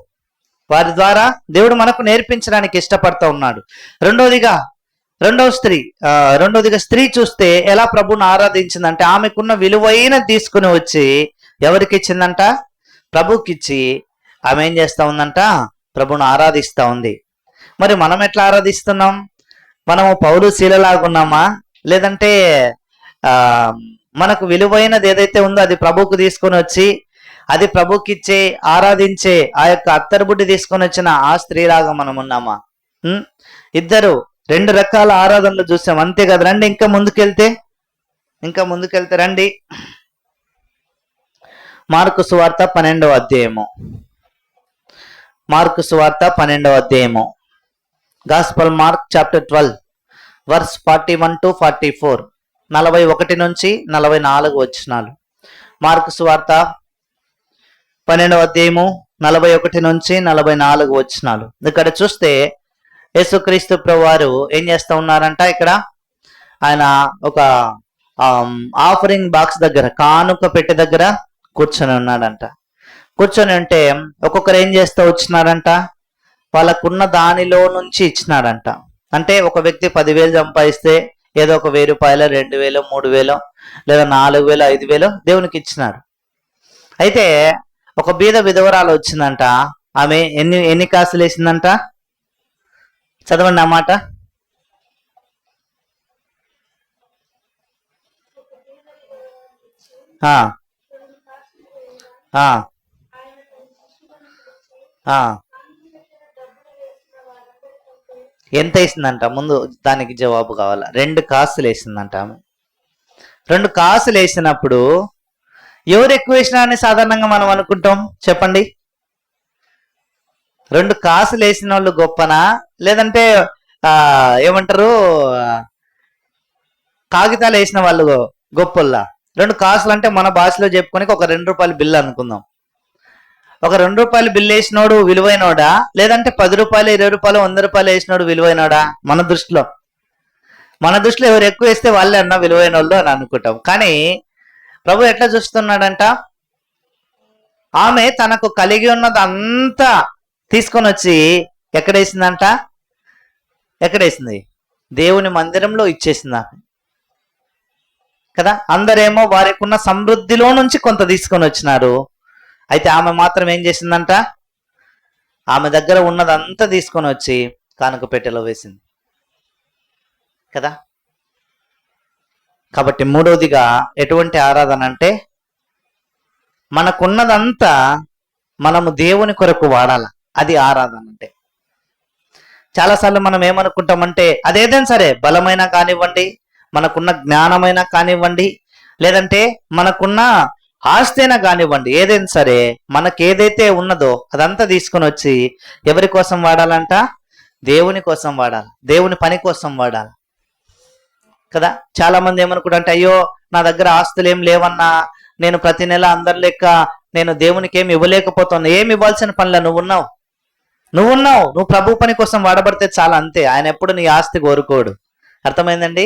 వారి ద్వారా దేవుడు మనకు నేర్పించడానికి ఇష్టపడుతూ ఉన్నాడు. రెండవదిగా స్త్రీ చూస్తే ఎలా ప్రభువుని ఆరాధించిందంటే ఆమెకున్న విలువైన తీసుకుని వచ్చి ఎవరికి ఇచ్చిందంట? ప్రభుకి ఇచ్చి ఆమె ఏం చేస్తా ఉందంట? ప్రభువుని ఆరాధిస్తూ ఉంది. మరి మనం ఎట్లా ఆరాధిస్తున్నాం? మనము పౌలు శీలలాగా ఉన్నామా? లేదంటే మనకు విలువైనది ఏదైతే ఉందో అది ప్రభువుకు తీసుకొని వచ్చి అది ప్రభుకి ఇచ్చే ఆరాధించే ఆ యొక్క అత్తరుబుడ్డి తీసుకొని వచ్చిన ఆ స్త్రీలాగా మనం ఉన్నామా? ఇద్దరు రెండు రకాల ఆరాధనలు చూసాం, అంతే కదా. రండి ఇంకా ముందుకెళ్తే రండి. మార్కు సువార్త 12వ అధ్యాయము. Gospel Mark chapter 12 verse 41 to 44, 41 నుంచి 44 వచనాలు. మార్కు సువార్త 12వ అధ్యాయము 41 నుంచి 44 వచనాలు. ఇక్కడ చూస్తే యేసుక్రీస్తు ప్రభువారు ఏం చేస్తూ ఉన్నారంట? ఇక్కడ ఆయన ఒక ఆఫరింగ్ బాక్స్ దగ్గర, కానుక పెట్టె దగ్గర కూర్చొని ఉన్నాడంట. కూర్చొని ఉంటే ఒక్కొక్కరు ఏం చేస్తూ వచ్చినారంట? వాళ్ళకున్న దానిలో నుంచి ఇచ్చినాడంట. అంటే ఒక వ్యక్తి 10,000 సంపాదిస్తే ఏదో ఒక 1,000 రూపాయలు, 2,000, 3,000 లేదా 4,000, 5,000 దేవునికి ఇచ్చినారు. అయితే ఒక బీద విధవరాలు వచ్చిందంట. ఆమె ఎన్ని కాసులు వేసిందంట? చదవండి ఆ మాట. ఎంత వేసిందంట? ముందు దానికి జవాబు కావాలా. 2 కాసులు వేసిందంట ఆమె. 2 కాసులు వేసినప్పుడు ఎవరు ఎక్కువ వేసినా అని సాధారణంగా మనం అనుకుంటాం? చెప్పండి. 2 కాసులు వేసిన వాళ్ళు గొప్పనా, లేదంటే ఏమంటారు కాగితాలు వేసిన వాళ్ళు గొప్పల్లా? 2 కాసులు అంటే మన భాషలో చెప్పుకొని ఒక 2 రూపాయల బిల్లు అనుకుందాం. ఒక 2 రూపాయల బిల్లు వేసినోడు విలువైనోడా, లేదంటే 10 రూపాయలు, 20 రూపాయలు, 100 రూపాయలు వేసినోడు విలువైనోడా? మన దృష్టిలో ఎవరు ఎక్కువ వేస్తే వాళ్ళే అన్న విలువైన వాళ్ళు అని అనుకుంటాం. కానీ ప్రభు ఎట్లా చూస్తున్నాడంట? ఆమె తనకు కలిగి ఉన్నది అంతా తీసుకొని వచ్చి ఎక్కడేసిందంట? ఎక్కడేసింది? దేవుని మందిరంలో ఇచ్చేసింది కదా. అందరేమో వారికి ఉన్న సమృద్ధిలో నుంచి కొంత తీసుకొని వచ్చినారు. అయితే ఆమె మాత్రం ఏం చేసిందంట? ఆమె దగ్గర ఉన్నదంతా తీసుకొని వచ్చి కానుక పెట్టెలో వేసింది కదా. కాబట్టి మూడవదిగా ఎటువంటి ఆరాధన అంటే మనకున్నదంతా మనము దేవుని కొరకు వాడాల. అది ఆరాధన అంటే. చాలాసార్లు మనం ఏమనుకుంటామంటే అదేదైనా సరే, బలమైనా కానివ్వండి, మనకున్న జ్ఞానమైనా కానివ్వండి, లేదంటే మనకున్న ఆస్తి అయినా కానివ్వండి, ఏదైనా సరే మనకి ఏదైతే ఉన్నదో అదంతా తీసుకొని వచ్చి ఎవరి కోసం వాడాలంట? దేవుని కోసం వాడాలి, దేవుని పని కోసం వాడాలి కదా. చాలా మంది ఏమనుకుంటారంటే, అయ్యో నా దగ్గర ఆస్తులు ఏం లేవన్నా, నేను ప్రతి నెల అందరి లెక్క నేను దేవునికి ఏమి ఇవ్వలేకపోతున్నా. ఏమి ఇవ్వాల్సిన పనిలా నువ్వున్నావు. నువ్వు ప్రభు పని కోసం వాడబడితే చాలా, అంతే. ఆయన ఎప్పుడు నీ ఆస్తి కోరుకోడు. అర్థమైందండి?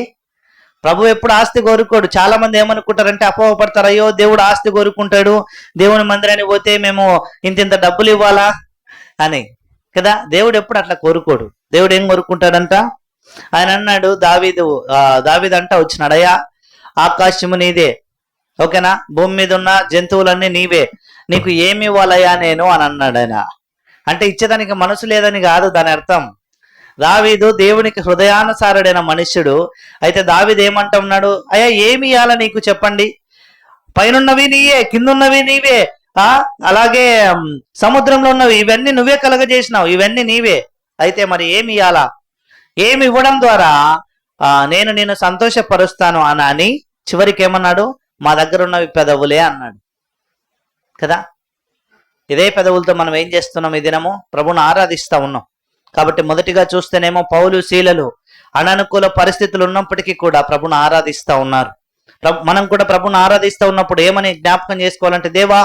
ప్రభు ఎప్పుడు ఆస్తి కోరుకోడు. చాలా మంది ఏమనుకుంటారంటే అపోహపడతారు, అయ్యో దేవుడు ఆస్తి కోరుకుంటాడు, దేవుని మందిరానికి పోతే మేము ఇంత డబ్బులు ఇవ్వాలా అని కదా. దేవుడు ఎప్పుడు అట్లా కోరుకోడు. దేవుడు ఏం కోరుకుంటాడంట? ఆయన అన్నాడు, దావీదు అంట వచ్చినాడు, అయ్యా ఆకాశము నీదే, ఓకేనా, భూమి మీద ఉన్న జంతువులన్నీ నీవే, నీకు ఏమి ఇవ్వాలయ్యా నేను అని అన్నాడు ఆయన. అంటే ఇచ్చేదానికి మనసు లేదని కాదు దాని అర్థం. దావీదు దేవునికి హృదయానుసారుడైన మనుష్యుడు. అయితే దావీదు ఏమంటున్నాడు? అయ్యా ఏమి ఇవ్వాలా నీకు చెప్పండి, పైనున్నవి నీవే, కిందున్నవి నీవే, అలాగే సముద్రంలో ఉన్నవి ఇవన్నీ నువ్వే కలగజేసినావు, ఇవన్నీ నీవే. అయితే మరి ఏమి ఇవ్వాలా, ఏమి ఇవ్వడం ద్వారా నేను నిన్ను సంతోషపరుస్తాను అని చివరికి ఏమన్నాడు? మా దగ్గర ఉన్నవి పెదవులే అన్నాడు కదా. ఇదే పెదవులతో మనం ఏం చేస్తున్నాం? ఈ దినము ప్రభుని ఆరాధిస్తా ఉన్నాం. కాబట్టి మొదటిగా చూస్తేనేమో పౌలు శీలలు అననుకూల పరిస్థితులు ఉన్నప్పటికీ కూడా ప్రభుని ఆరాధిస్తా ఉన్నారు. మనం కూడా ప్రభుని ఆరాధిస్తూ ఉన్నప్పుడు ఏమని జ్ఞాపకం చేసుకోవాలంటే, దేవా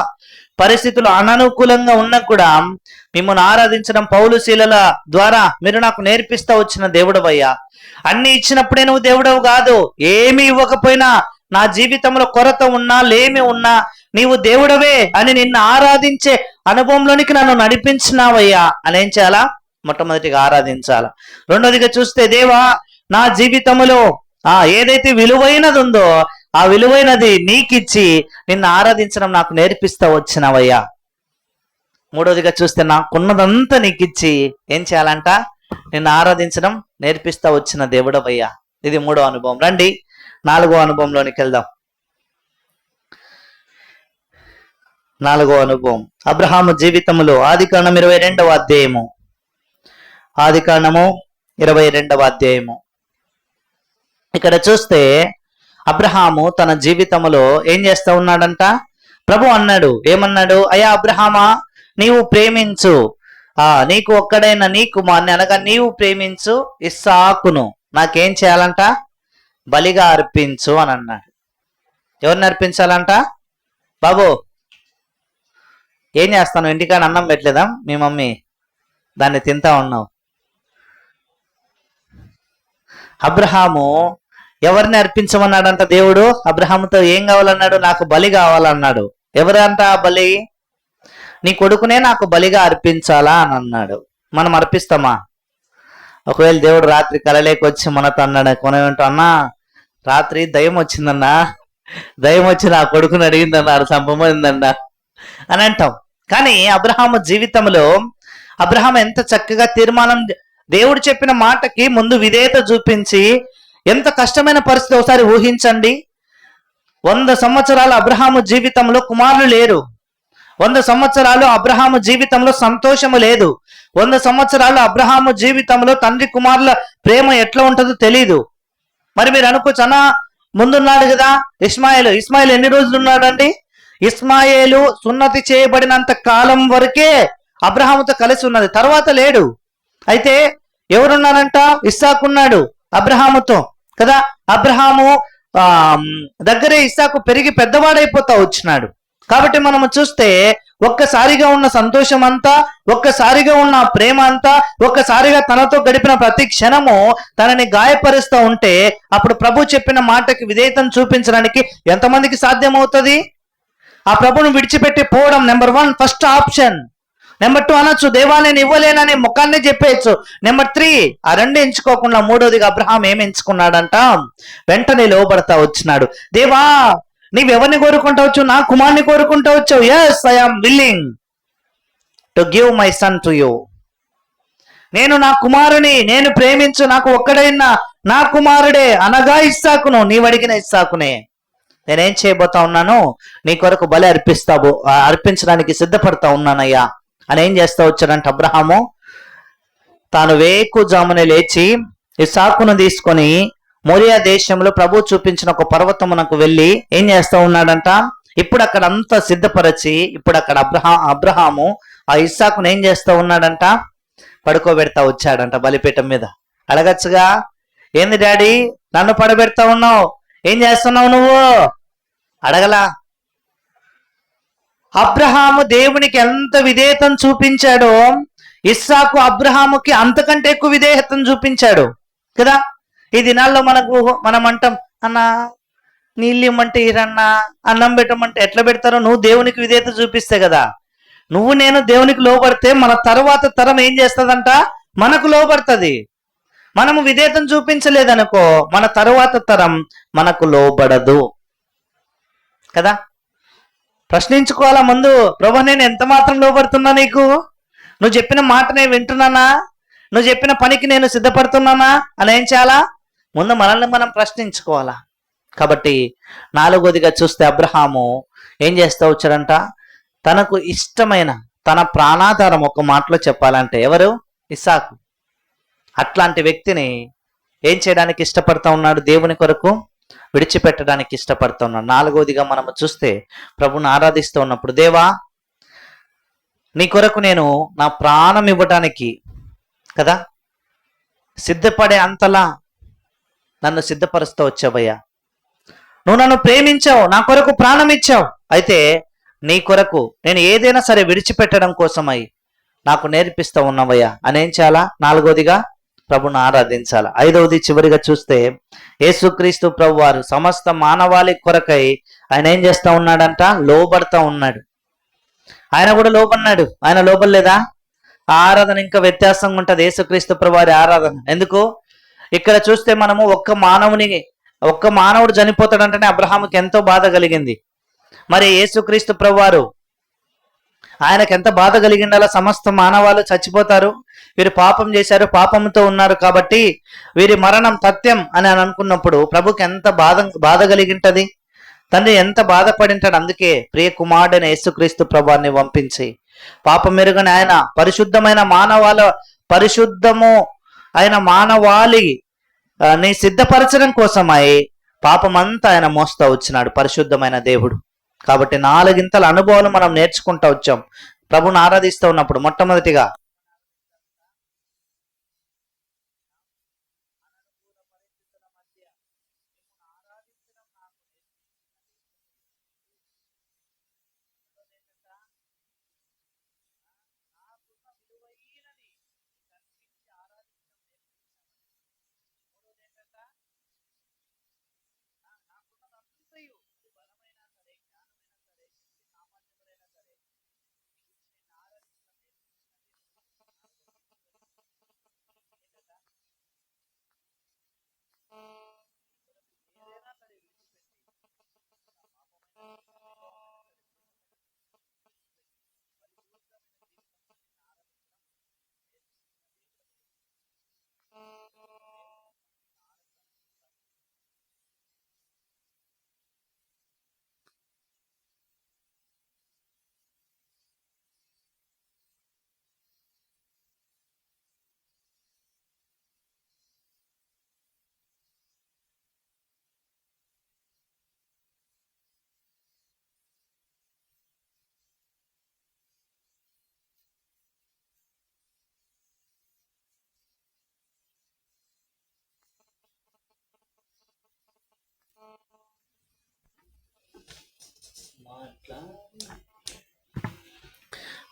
పరిస్థితులు అననుకూలంగా ఉన్నా కూడా మిమ్మల్ని ఆరాధించడం పౌలు శీలల ద్వారా మీరు నాకు నేర్పిస్తా వచ్చిన దేవుడవయ్యా. అన్ని ఇచ్చినప్పుడే నువ్వు దేవుడవు కాదు. ఏమి ఇవ్వకపోయినా, నా జీవితంలో కొరత ఉన్నా లేమి ఉన్నా నీవు దేవుడవే అని నిన్ను ఆరాధించే అనుభవంలోనికి నన్ను నడిపించినావయ్యా అని ఏం చేయాలా? మొట్టమొదటిగా ఆరాధించాలా. రెండోదిగా చూస్తే, దేవా నా జీవితంలో ఏదైతే విలువైనది ఉందో ఆ విలువైనది నీకిచ్చి నిన్ను ఆరాధించడం నాకు నేర్పిస్తా వచ్చినవయ్యా. మూడోదిగా చూస్తే, నాకున్నదంతా నీకిచ్చి ఏం చేయాలంట? నిన్ను ఆరాధించడం నేర్పిస్తా వచ్చిన దేవుడవయ్యా. ఇది మూడో అనుభవం. రండి 4వ అనుభవంలోనికి వెళ్దాం. 4వ అనుభవం అబ్రహాము జీవితంలో ఆదికాండం 22వ అధ్యాయము. ఆదికాండము 22వ అధ్యాయము. ఇక్కడ చూస్తే అబ్రహాము తన జీవితంలో ఏం చేస్తా ఉన్నాడంట? ప్రభు అన్నాడు, ఏమన్నాడు? అయ్యా అబ్రహామా, నీవు ప్రేమించు, నీకు ఒక్కడైన నీ కుమార్ని అనగా నీవు ప్రేమించు ఇస్సాకును నాకేం చేయాలంట? బలిగా అర్పించు అని అన్నాడు. ఎవరిని అర్పించాలంట? బాబు ఏం చేస్తాను, ఇంటికాడ అన్నం పెట్టలేదా మీ మమ్మీ, దాన్ని తింటా ఉన్నావు. అబ్రహాము ఎవరిని అర్పించమన్నాడంట? దేవుడు అబ్రహాముతో ఏం కావాలన్నాడు? నాకు బలి కావాలన్నాడు. ఎవరంట ఆ బలి? నీ కొడుకునే నాకు బలిగా అర్పించాలా అని అన్నాడు. మనం అర్పిస్తామా? ఒకవేళ దేవుడు రాత్రి కలలేకి వచ్చి మనతో అన్నాడు, కొనేమంటూ, అన్నా రాత్రి దయ్యం వచ్చిందన్నా, దయ్యం వచ్చి నా కొడుకుని అడిగిందన్నారు, సంపమైందన్నా అని అంటాం. కానీ అబ్రహాము జీవితంలో అబ్రహాం ఎంత చక్కగా తీర్మానం, దేవుడు చెప్పిన మాటకి ముందు విధేయత చూపించి, ఎంత కష్టమైన పరిస్థితి ఒకసారి ఊహించండి. 100 సంవత్సరాలు అబ్రహాము జీవితంలో కుమారులు లేరు. 100 సంవత్సరాలు అబ్రహాము జీవితంలో సంతోషము లేదు. 100 సంవత్సరాలు అబ్రహాము జీవితంలో తండ్రి కుమారుల ప్రేమ ఎట్లా ఉంటుందో తెలీదు. మరి మీరు అనుకోవచ్చు, అన్నా ముందున్నాడు కదా ఇస్మాయిల్ ఎన్ని రోజులు ఉన్నాడండి? ఇస్మాయిలు సున్నతి చేయబడినంత కాలం వరకే అబ్రహాముతో కలిసి ఉన్నది, తర్వాత లేడు. అయితే ఎవరున్నారంట? ఇస్సాకు ఉన్నాడు అబ్రహాముతో కదా. అబ్రహాము దగ్గరే ఇస్సాకు పెరిగి పెద్దవాడైపోతా వచ్చినాడు. కాబట్టి మనము చూస్తే ఒక్కసారిగా ఉన్న సంతోషం అంతా, ఒక్కసారిగా ఉన్న ప్రేమ అంతా, ఒక్కసారిగా తనతో గడిపిన ప్రతి క్షణము తనని గాయపరుస్తూ ఉంటే అప్పుడు ప్రభు చెప్పిన మాటకి విధేయతను చూపించడానికి ఎంతమందికి సాధ్యమవుతుంది? ఆ ప్రభును విడిచిపెట్టి పోవడం నెంబర్ 1 ఫస్ట్ ఆప్షన్. నెంబర్ 2 అనొచ్చు, దేవా నేను ఇవ్వలేనని ముఖాన్ని చెప్పేయచ్చు. నెంబర్ 3 ఆ రెండు ఎంచుకోకుండా మూడోదిగా అబ్రహాం ఏం ఎంచుకున్నాడంట? వెంటనే లోబడతా వచ్చినాడు. దేవా నీవెవరిని కోరుకుంటావచ్చు? నా కుమారుని కోరుకుంటావచ్చు. Yes, I'm willing to give my son to you. నేను నా కుమారుని నేను ప్రేమించు, నాకు ఒక్కడైన నా కుమారుడే అనగా ఇస్సాకును, నీవడిగిన ఇస్సాకునే నేనేం చేయబోతా ఉన్నాను, నీ కొరకు బలి అర్పించడానికి సిద్ధపడతా ఉన్నానయ్యా అని ఏం చేస్తా వచ్చాడంటే అబ్రహాము తాను వేకుజామునే లేచి ఇస్సాకును తీసుకొని మోరియా దేశంలో ప్రభు చూపించిన ఒక పర్వతమునకు వెళ్ళి ఏం చేస్తా ఉన్నాడంట, ఇప్పుడు అక్కడ అంతా సిద్ధపరచి ఇప్పుడు అక్కడ అబ్రహాము ఆ ఇస్సాకును ఏం చేస్తా ఉన్నాడంట, పడుకోబెడతా వచ్చాడంట బలిపీఠం మీద. అడగచ్చుగా, ఏంది డాడీ నన్ను పడబెడతా ఉన్నావు, ఏం చేస్తున్నావు నువ్వు? అడగలా. అబ్రహాము దేవునికి ఎంత విధేయతను చూపించాడో ఇస్సాకు అబ్రహాముకి అంతకంటే ఎక్కువ విధేయతను చూపించాడు కదా. ఈ దినాల్లో మనం అంటాం, అన్నా నీళ్ళు ఇమ్మంటే ఇరన్నా, అన్నం పెట్టమంటే ఎట్లా పెడతారో, నువ్వు దేవునికి విధేయత చూపిస్తే కదా. నువ్వు నేను దేవునికి లోబడితే మన తర్వాత తరం ఏం చేస్తుందంట, మనకు లోబడుతుంది. మనము విధేయతను చూపించలేదనుకో మన తరువాత తరం మనకు లోబడదు కదా. ప్రశ్నించుకోవాలా ముందు, ప్రభు నేను ఎంత మాత్రం లోబడుతున్నా నీకు, నువ్వు చెప్పిన మాట నేను వింటున్నానా, నువ్వు చెప్పిన పనికి నేను సిద్ధపడుతున్నానా అని ఏం చేయాలా, ముందు మనల్ని మనం ప్రశ్నించుకోవాలా. కాబట్టి 4వదిగా చూస్తే అబ్రహాము ఏం చేస్తా వచ్చాడంట, తనకు ఇష్టమైన తన ప్రాణాధారం ఒక మాటలో చెప్పాలంటే ఎవరు, ఇస్సాకు. అట్లాంటి వ్యక్తిని ఏం చేయడానికి ఇష్టపడతా ఉన్నాడు, దేవుని కొరకు విడిచిపెట్టడానికి ఇష్టపడతా ఉన్నాడు. 4వదిగా మనము చూస్తే ప్రభుని ఆరాధిస్తూ ఉన్నప్పుడు, దేవా నీ కొరకు నేను నా ప్రాణం ఇవ్వటానికి కదా సిద్ధపడే అంతలా నన్ను సిద్ధపరుస్తూ వచ్చావయ్యా. నువ్వు నన్ను ప్రేమించావు, నా కొరకు ప్రాణం ఇచ్చావు. అయితే నీ కొరకు నేను ఏదైనా సరే విడిచిపెట్టడం కోసమై నాకు నేర్పిస్తూ ఉన్నావయ్యా అని ఏం చేయాలా, 4వదిగా ప్రభుని ఆరాధించాలా. 5వది చివరిగా చూస్తే యేసుక్రీస్తు ప్రభు వారు సమస్త మానవాళి కొరకై ఆయన ఏం చేస్తా ఉన్నాడంట, లోబడతా ఉన్నాడు. ఆయన కూడా లోబడినాడు. ఆయన లోబడలేదా? ఆరాధన ఇంకా వ్యత్యాసంగా ఉంటుంది యేసుక్రీస్తు ప్రభు వారి ఆరాధన. ఎందుకు? ఇక్కడ చూస్తే మనము ఒక్క మానవుడు చనిపోతాడంటేనే అబ్రహాముకి ఎంతో బాధ కలిగింది. మరి యేసుక్రీస్తు ప్రభు వారు ఆయనకు ఎంత బాధ కలిగిండాలో, సమస్త మానవాళ్ళు చచ్చిపోతారు, వీరు పాపం చేశారు, పాపంతో ఉన్నారు కాబట్టి వీరి మరణం తథ్యం అని అనుకున్నప్పుడు ప్రభుకి ఎంత బాధ కలిగింటది, తండ్రి ఎంత బాధపడింటాడు. అందుకే ప్రియ కుమారుడైన యేసుక్రీస్తు ప్రభువాన్ని పంపించి పాపం మెరుగని ఆయన పరిశుద్ధమైన పరిశుద్ధము ఆయన మానవాళి నీ సిద్ధపరచడం కోసమై పాపమంతా ఆయన మోస్తా వచ్చినాడు పరిశుద్ధమైన దేవుడు. కాబట్టి 4 అనుభవాలు మనం నేర్చుకుంటూ వచ్చాం ప్రభుని ఆరాధిస్తూ ఉన్నప్పుడు. మొట్టమొదటిగా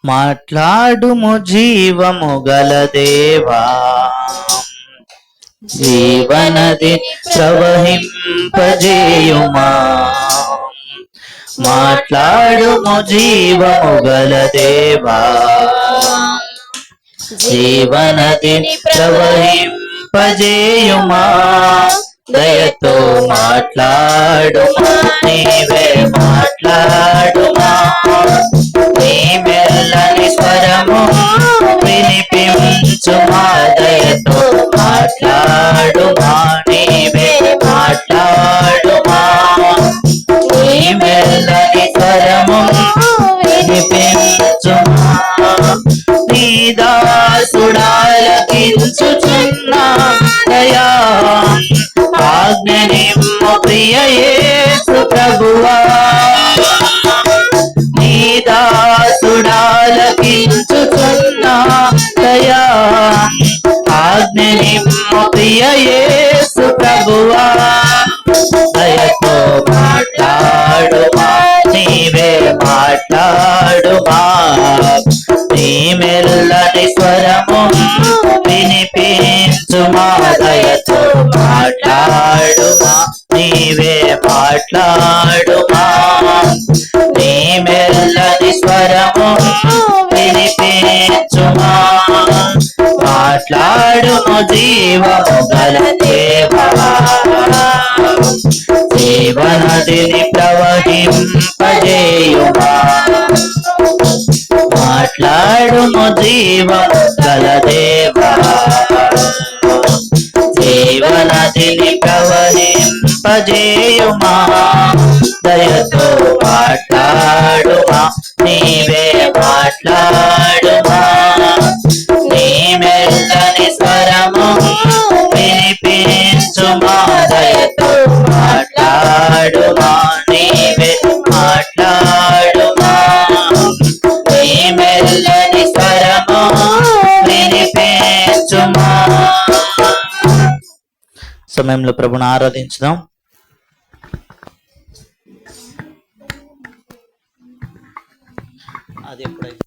మాట్లాడుము జీవము గల దేవా, జీవనది ప్రవహింపజేయుమా. మాట్లాడుము జీవము గల దేవా, జీవనది ప్రవహింపజేయుమా. దయతో మాట్లాడుమా, నీవే మాట్లాడుమా. నీ మెల్లని స్వరము వినిపించుమా, దయతో మాట్లాడుమా, నీవే మాట్లాడుమా. నీ మెల్లని స్వరము వినిపించుమా. నీ దాసుడాలకించుచున్నా దయా ఆజ్ఞనిమ్ము ప్రియ యేసు ప్రభువా. నీ దాసుడాలకించుచున్నా దయా ఆజ్ఞనిమ్ము ప్రియ యేసు ప్రభువా. దయతో మాట్లాడుమా, నీవే మాట్లాడుమా. నీ మెల్లని స్వరము వినిపించుమా, దయతో మాట్లాడుమా, నీవే మాట్లాడుమా. నీ మెల్లని స్వరము వినిపించుమా. మాట్లాడుము జీవము గల దేవా, జీవనదిని ప్రవహింపజేయుమా. మాట్లాడుము జీవము గల దేవా, జీవనదిని ప్రవహింపజేయుమా. దయతో మాట్లాడుమా, నీవే మాట్లాడుమా. నీ మెల్లని స్వరము వినిపించుమా, దయతో మాట్లాడుమా, నీవే మాట్లాడుమా. నీ మెల్లని స్వరము వినిపించుమా. సమయంలో ప్రభుని ఆరాధించుదాం. అది ఎప్పుడైతే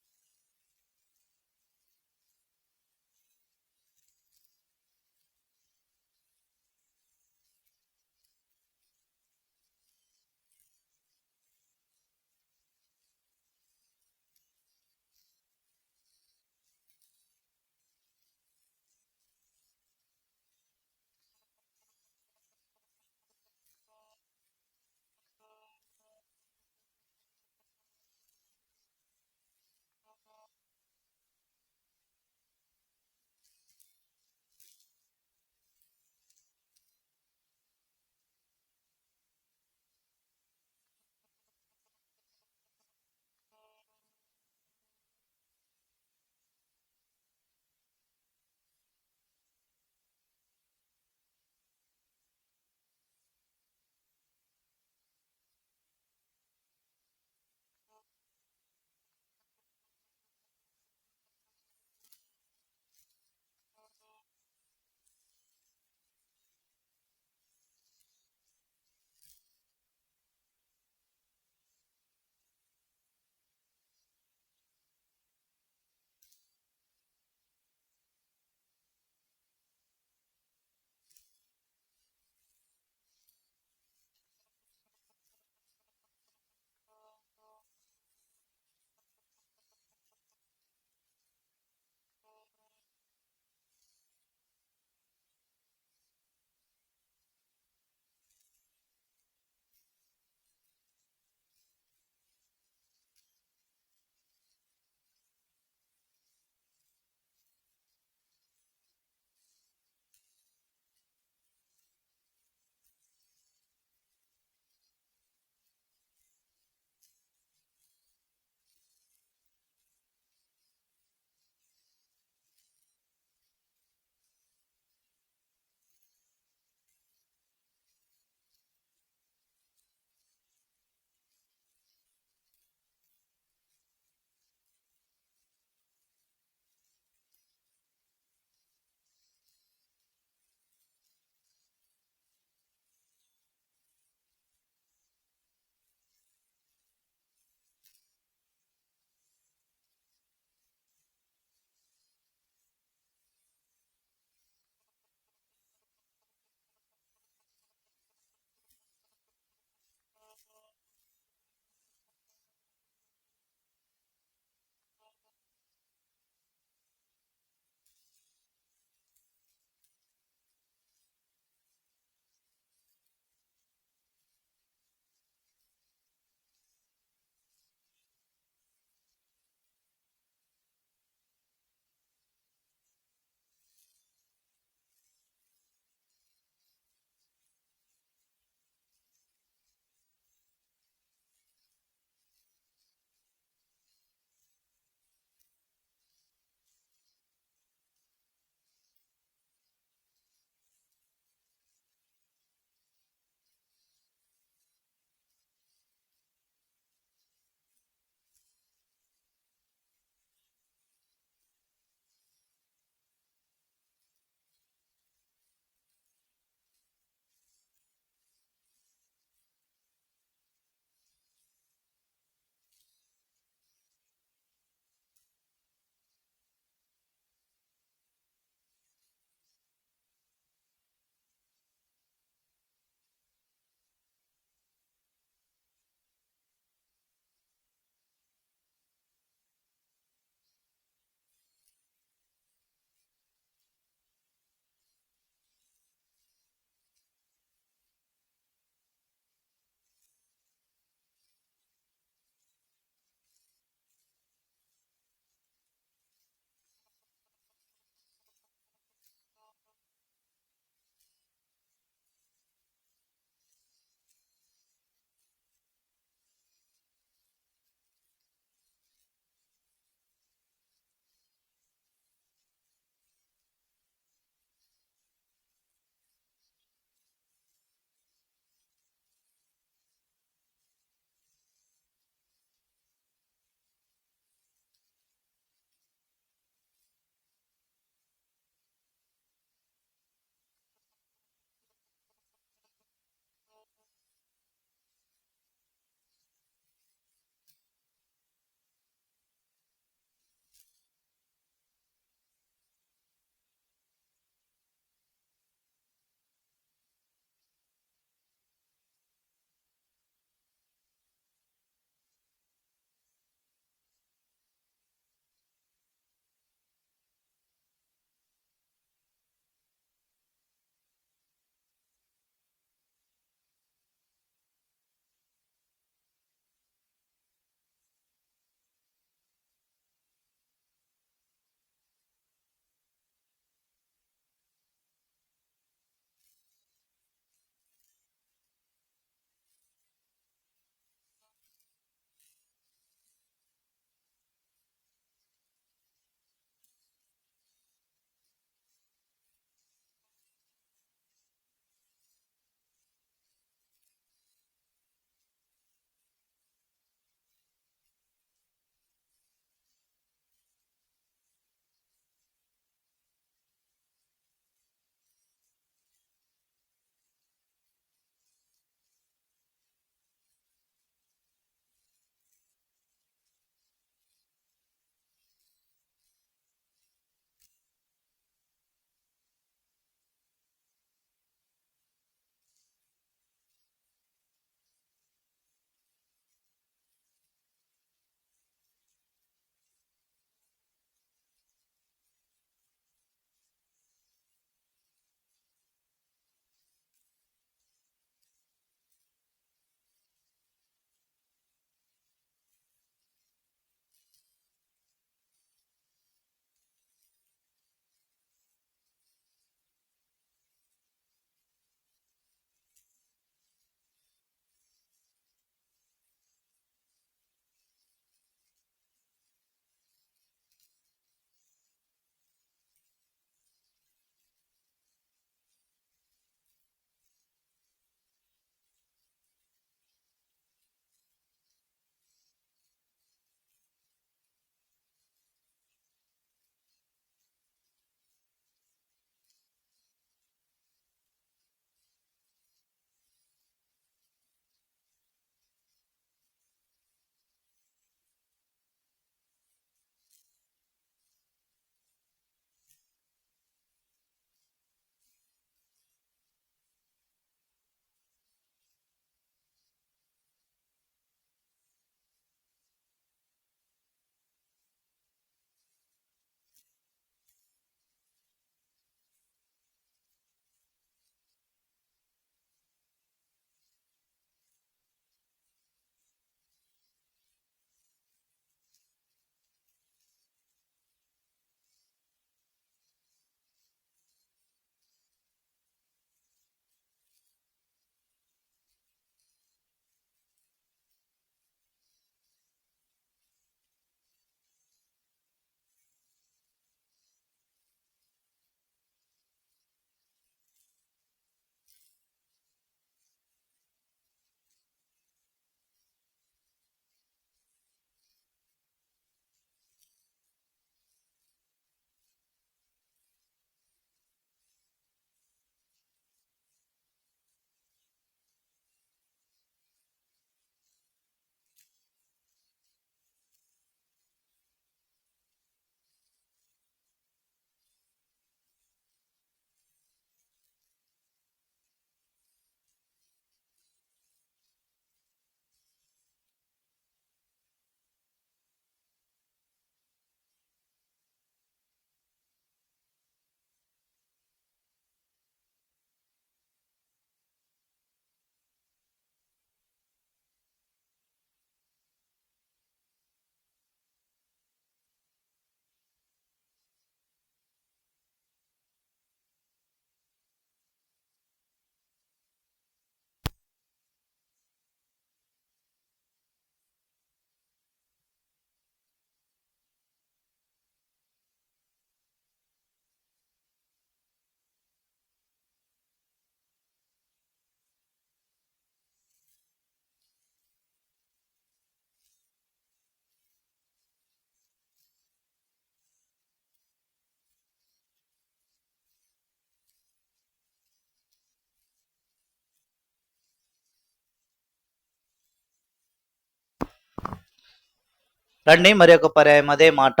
రండి మరి ఒక పర్యాయం అదే మాట.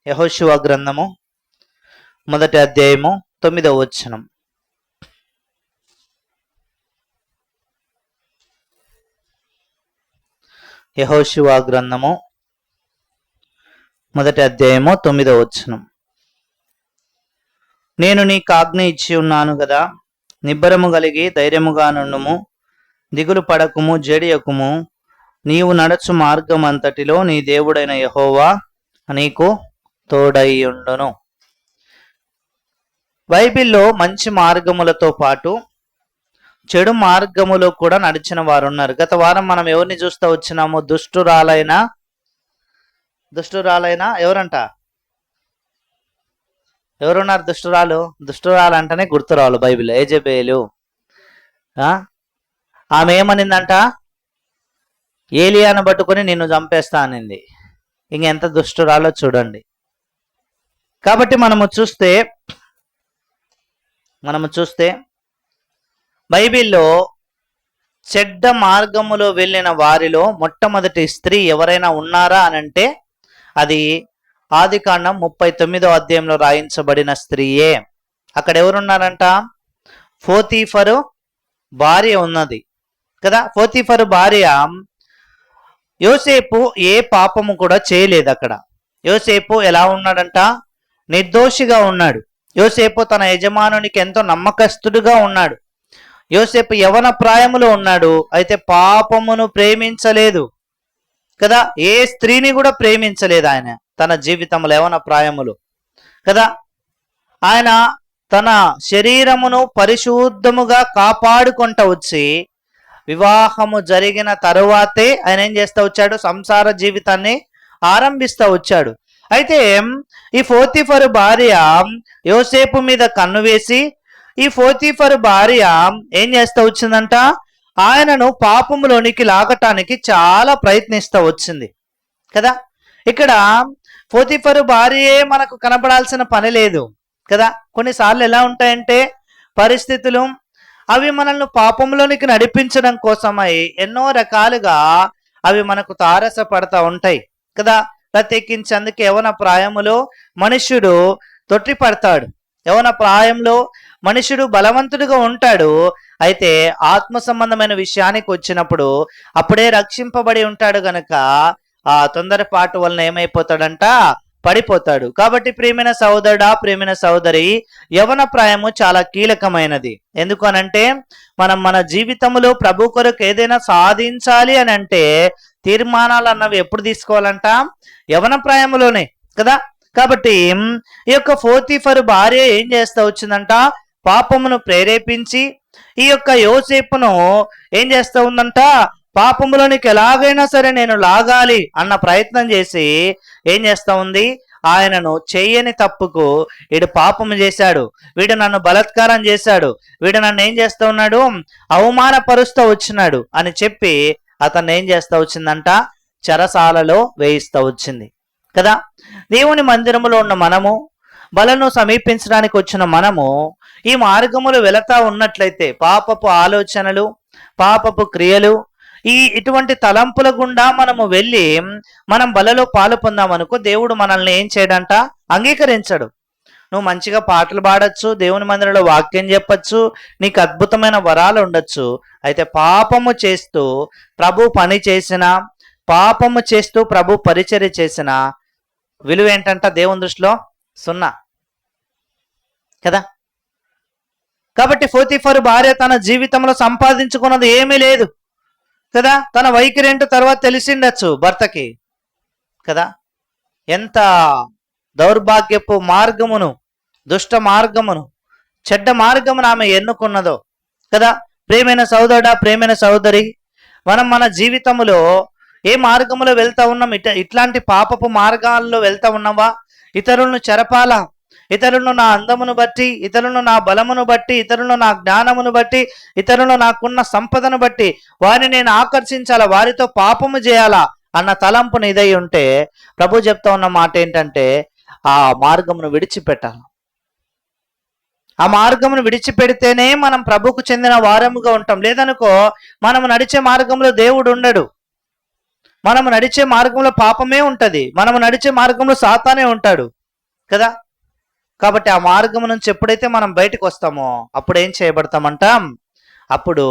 యెహోషువ గ్రంథము 1వ అధ్యాయము 9వ వచనం. యెహోషువ గ్రంథము 1వ అధ్యాయము 9వ వచనం. నేను నీకు ఆజ్ఞ ఇచ్చి ఉన్నాను కదా, నిబ్బరము కలిగి ధైర్యముగా నుండుము, దిగులు పడకుము, జడియకుము. నీవు నడచు మార్గం అంతటిలో నీ దేవుడైన యెహోవా నీకు తోడైయుండును. బైబిల్లో మంచి మార్గములతో పాటు చెడు మార్గములో కూడా నడిచిన వారు ఉన్నారు. గత వారం మనం ఎవరిని చూస్తూ వచ్చినాము? దుష్టురాలైన ఎవరంట? ఎవరున్నారు దుష్టురాలు? దుష్టురాలు అంటేనే గుర్తురాలు బైబిల్లో. యెజెబెలు. ఆమె ఏమనిందంట? ఏలియాను పట్టుకొని నిన్ను చంపేస్తా అనింది. ఇంకెంత దుష్టురాలో చూడండి. కాబట్టి మనము చూస్తే బైబిల్లో చెడ్డ మార్గములో వెళ్ళిన వారిలో మొట్టమొదటి స్త్రీ ఎవరైనా ఉన్నారా అనంటే అది ఆదికాండం 39వ అధ్యాయంలో రాయించబడిన స్త్రీయే. అక్కడ ఎవరున్నారంట? పోతీఫరు భార్య ఉన్నది కదా. పోతీఫరు భార్య యోసేపు ఏ పాపము కూడా చేయలేదు. అక్కడ యోసేపు ఎలా ఉన్నాడంట? నిర్దోషిగా ఉన్నాడు. యోసేపు తన యజమానునికి ఎంతో నమ్మకస్తుడుగా ఉన్నాడు. యోసేపు యవన ప్రాయములో ఉన్నాడు, అయితే పాపమును ప్రేమించలేదు కదా. ఏ స్త్రీని కూడా ప్రేమించలేదు ఆయన తన జీవితంలో యవన ప్రాయములు కదా. ఆయన తన శరీరమును పరిశుద్ధముగా కాపాడుకుంటూ వచ్చి వివాహము జరిగిన తరువాతే ఆయన ఏం చేస్తూ వచ్చాడు? సంసార జీవితాన్ని ఆరంభిస్తూ వచ్చాడు. అయితే ఈ పోతీఫరు భార్య యోసేపు మీద కన్ను వేసి ఈ పోతీఫరు భార్య ఏం చేస్తూ వచ్చిందంట? ఆయనను పాపములోనికి లాగటానికి చాలా ప్రయత్నిస్తూ వచ్చింది కదా. ఇక్కడ పోతీఫరు భార్యే మనకు కనపడాల్సిన పని లేదు కదా. కొన్నిసార్లు ఎలా ఉంటాయంటే పరిస్థితులు అవి మనల్ని పాపంలోనికి నడిపించడం కోసమై ఎన్నో రకాలుగా అవి మనకు తారసపడతా ఉంటాయి కదా. ప్రత్యేకించి అందుకే యవన ప్రాయములో మనుష్యుడు తొట్టిపడతాడు. యవన ప్రాయంలో మనుషుడు బలవంతుడిగా ఉంటాడు. అయితే ఆత్మ సంబంధమైన విషయానికి వచ్చినప్పుడు అప్పుడే రక్షింపబడి ఉంటాడు గనక ఆ తొందరపాటు వలన ఏమైపోతాడంట? పడిపోతాడు. కాబట్టి ప్రియమైన సోదరుడా, ప్రియమైన సోదరి, యవన ప్రాయము చాలా కీలకమైనది. ఎందుకు అనంటే మనం మన జీవితంలో ప్రభు కొరకు ఏదైనా సాధించాలి అని అంటే తీర్మానాలు అన్నవి ఎప్పుడు తీసుకోవాలంట? యవన ప్రాయములోనే కదా. కాబట్టి ఈ యొక్క పోతీఫరు భార్య ఏం చేస్తా వచ్చిందంట? పాపమును ప్రేరేపించి ఈ యొక్క యోసేపును ఏం చేస్తా ఉందంట? పాపములోనికి ఎలాగైనా సరే నేను లాగాలి అన్న ప్రయత్నం చేసి ఏం చేస్తా ఉంది? ఆయనను చెయ్యని తప్పుకు వీడు పాపము చేశాడు, వీడు నన్ను బలాత్కారం చేశాడు, వీడు నన్ను ఏం చేస్తా ఉన్నాడు? అవమానపరుస్తూ వచ్చినాడు అని చెప్పి అతన్ని ఏం చేస్తా వచ్చిందంట? చెరసాలలో వేయిస్తూ వచ్చింది కదా. దేవుని మందిరములో ఉన్న మనము, బలను సమీపించడానికి వచ్చిన మనము ఈ మార్గములు వెళతా ఉన్నట్లయితే పాపపు ఆలోచనలు, పాపపు క్రియలు, ఇటువంటి తలంపుల గుండా మనము వెళ్ళి మనం బలలో పాలు పొందామనుకో దేవుడు మనల్ని ఏం చేయడంట? అంగీకరించడు. నువ్వు మంచిగా పాటలు పాడచ్చు, దేవుని మందిరంలో వాక్యం చెప్పచ్చు, నీకు అద్భుతమైన వరాలు ఉండొచ్చు. అయితే పాపము చేస్తూ ప్రభు పని చేసిన, పాపము చేస్తూ ప్రభు పరిచర్య చేసిన విలువ ఏంటంట? దేవుని దృష్టిలో సున్నా కదా. కాబట్టి పోతీఫరు భార్య తన జీవితంలో సంపాదించుకున్నది ఏమీ లేదు కదా. తన వైఖరి ఏంటో తర్వాత తెలిసిండొచ్చు భర్తకి కదా. ఎంత దౌర్భాగ్యపు మార్గమును, దుష్ట మార్గమును, చెడ్డ మార్గమును ఆమె ఎన్నుకున్నదో కదా. ప్రేమైన సోదరుడా, ప్రేమైన సోదరి, మనం మన జీవితంలో ఏ మార్గంలో వెళ్తా ఉన్నాం? ఇట్లాంటి పాపపు మార్గాల్లో వెళ్తా ఉన్నావా? ఇతరులను చెరపాలా, ఇతరులను నా అందమును బట్టి, ఇతరులను నా బలమును బట్టి, ఇతరులను నా జ్ఞానమును బట్టి, ఇతరులను నాకున్న సంపదను బట్టి వారిని నేను ఆకర్షించాలా, వారితో పాపము చేయాలా అన్న తలంపును ఇదై ఉంటే ప్రభు చెప్తా ఉన్న మాట ఏంటంటే ఆ మార్గమును విడిచిపెట్టాలి. ఆ మార్గమును విడిచిపెడితేనే మనం ప్రభుకు చెందిన వారముగా ఉంటాం. లేదనుకో మనం నడిచే మార్గంలో దేవుడు ఉండడు. మనము నడిచే మార్గంలో పాపమే ఉంటది, మనము నడిచే మార్గంలో సాతానే ఉంటాడు కదా. కాబట్టి ఆ మార్గం నుంచి ఎప్పుడైతే మనం బయటకు వస్తామో అప్పుడు ఏం చేయబడతామంట, అప్పుడు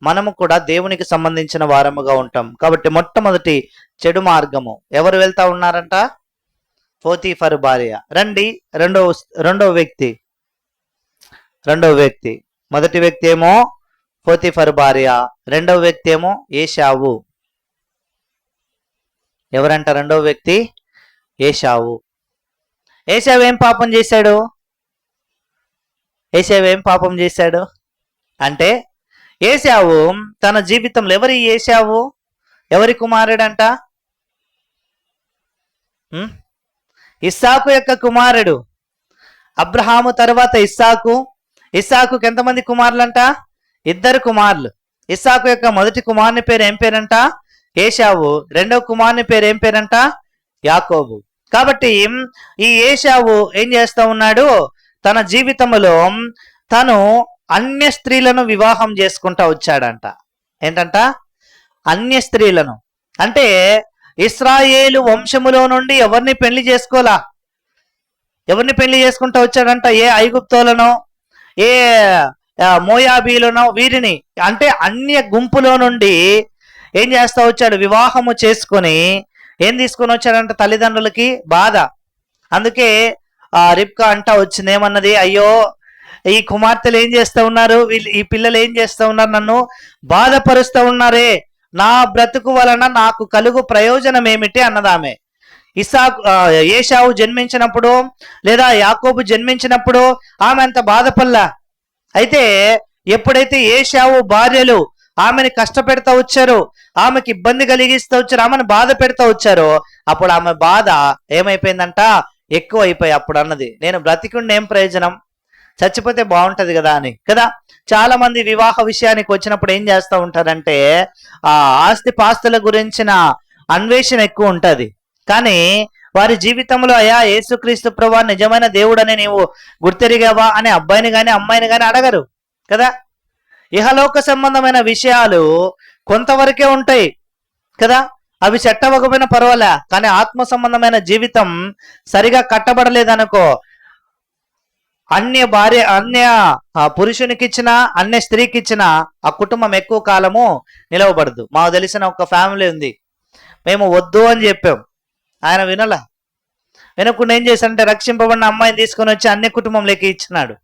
మనము కూడా దేవునికి సంబంధించిన వారముగా ఉంటాం. కాబట్టి మొట్టమొదటి చెడు మార్గము ఎవరు వెళ్తా ఉన్నారంట, పోతీఫరు భార్య. రండి రెండవ వ్యక్తి. మొదటి వ్యక్తి ఏమో పోతీఫరు భార్య, రెండవ వ్యక్తి ఏమో ఏశావు. ఎవరంట రెండవ వ్యక్తి? ఏశావు. ఏశావు ఏం పాపం చేశాడు అంటే, ఏశావు తన జీవితంలో ఎవరి కుమారుడంట? ఇస్సాకు యొక్క కుమారుడు. అబ్రహాము తర్వాత ఇస్సాకుకి ఎంతమంది కుమారులంట? 2 కుమారులు. ఇస్సాకు యొక్క మొదటి కుమారుని పేరు ఏం పేరంట? ఏశావు. రెండవ కుమారుని పేరు ఏం పేరంట? యాకోబు. కాబట్టి ఈ ఏశావు ఏం చేస్తా ఉన్నాడు, తన జీవితంలో తను అన్య స్త్రీలను వివాహం చేసుకుంటా వచ్చాడంట. ఏంటంట? అన్య స్త్రీలను. అంటే ఇశ్రాయేలు వంశములో నుండి ఎవరిని పెళ్లి చేసుకుంటా వచ్చాడంట? ఏ ఐగుప్తోలనో ఏ మోయాబీలనో వీరిని, అంటే అన్య గుంపులో నుండి ఏం చేస్తా వచ్చాడు, వివాహము చేసుకొని ఏం తీసుకొని వచ్చాడంట? తల్లిదండ్రులకి బాధ. అందుకే రిబ్కా అంటా వచ్చింది, ఏమన్నది, అయ్యో ఈ కుమార్తెలు ఏం చేస్తా ఉన్నారు, ఈ పిల్లలు ఏం చేస్తా ఉన్నారు, నన్ను బాధపరుస్తూ ఉన్నారే, నా బ్రతుకు వలన నాకు కలుగు ప్రయోజనం ఏమిటి అన్నదామె. ఏశావు జన్మించినప్పుడు లేదా యాకోబు జన్మించినప్పుడు ఆమె అంత బాధపల్లా. అయితే ఎప్పుడైతే ఏశావు భార్యలు ఆమెని కష్టపెడతా వచ్చారో, ఆమెకి ఇబ్బంది కలిగిస్తూ వచ్చారు, ఆమెను బాధ పెడతా వచ్చారో, అప్పుడు ఆమె బాధ ఏమైపోయిందంట, ఎక్కువ అయిపోయి అప్పుడు అన్నది, నేను బ్రతికుండి ఏం ప్రయోజనం, చచ్చిపోతే బాగుంటది కదా అని కదా. చాలా మంది వివాహ విషయానికి వచ్చినప్పుడు ఏం చేస్తూ ఉంటారంటే, ఆస్తి పాస్తుల గురించిన అన్వేషణ ఎక్కువ ఉంటది, కానీ వారి జీవితంలో అయ్యా యేసుక్రీస్తు ప్రభువా నిజమైన దేవుడని నీవు గుర్తెరిగావా అని అబ్బాయిని కానీ అమ్మాయిని కానీ అడగరు కదా. ఇహలోక సంబంధమైన విషయాలు కొంతవరకే ఉంటాయి కదా, అవి సెట్ అవ్వకపోయినా పర్వాలే, కానీ ఆత్మ సంబంధమైన జీవితం సరిగా కట్టబడలేదనుకో, అన్య పురుషునికి ఇచ్చిన అన్య స్త్రీకి ఇచ్చిన ఆ కుటుంబం ఎక్కువ కాలము నిలవబడదు. మాకు తెలిసిన ఒక ఫ్యామిలీ ఉంది, మేము వద్దు అని చెప్పాం, ఆయన వినకుండా ఏం చేశాడంటే రక్షింపబడిన అమ్మాయిని తీసుకొని వచ్చి అన్ని కుటుంబంలోకి ఇచ్చినాడు.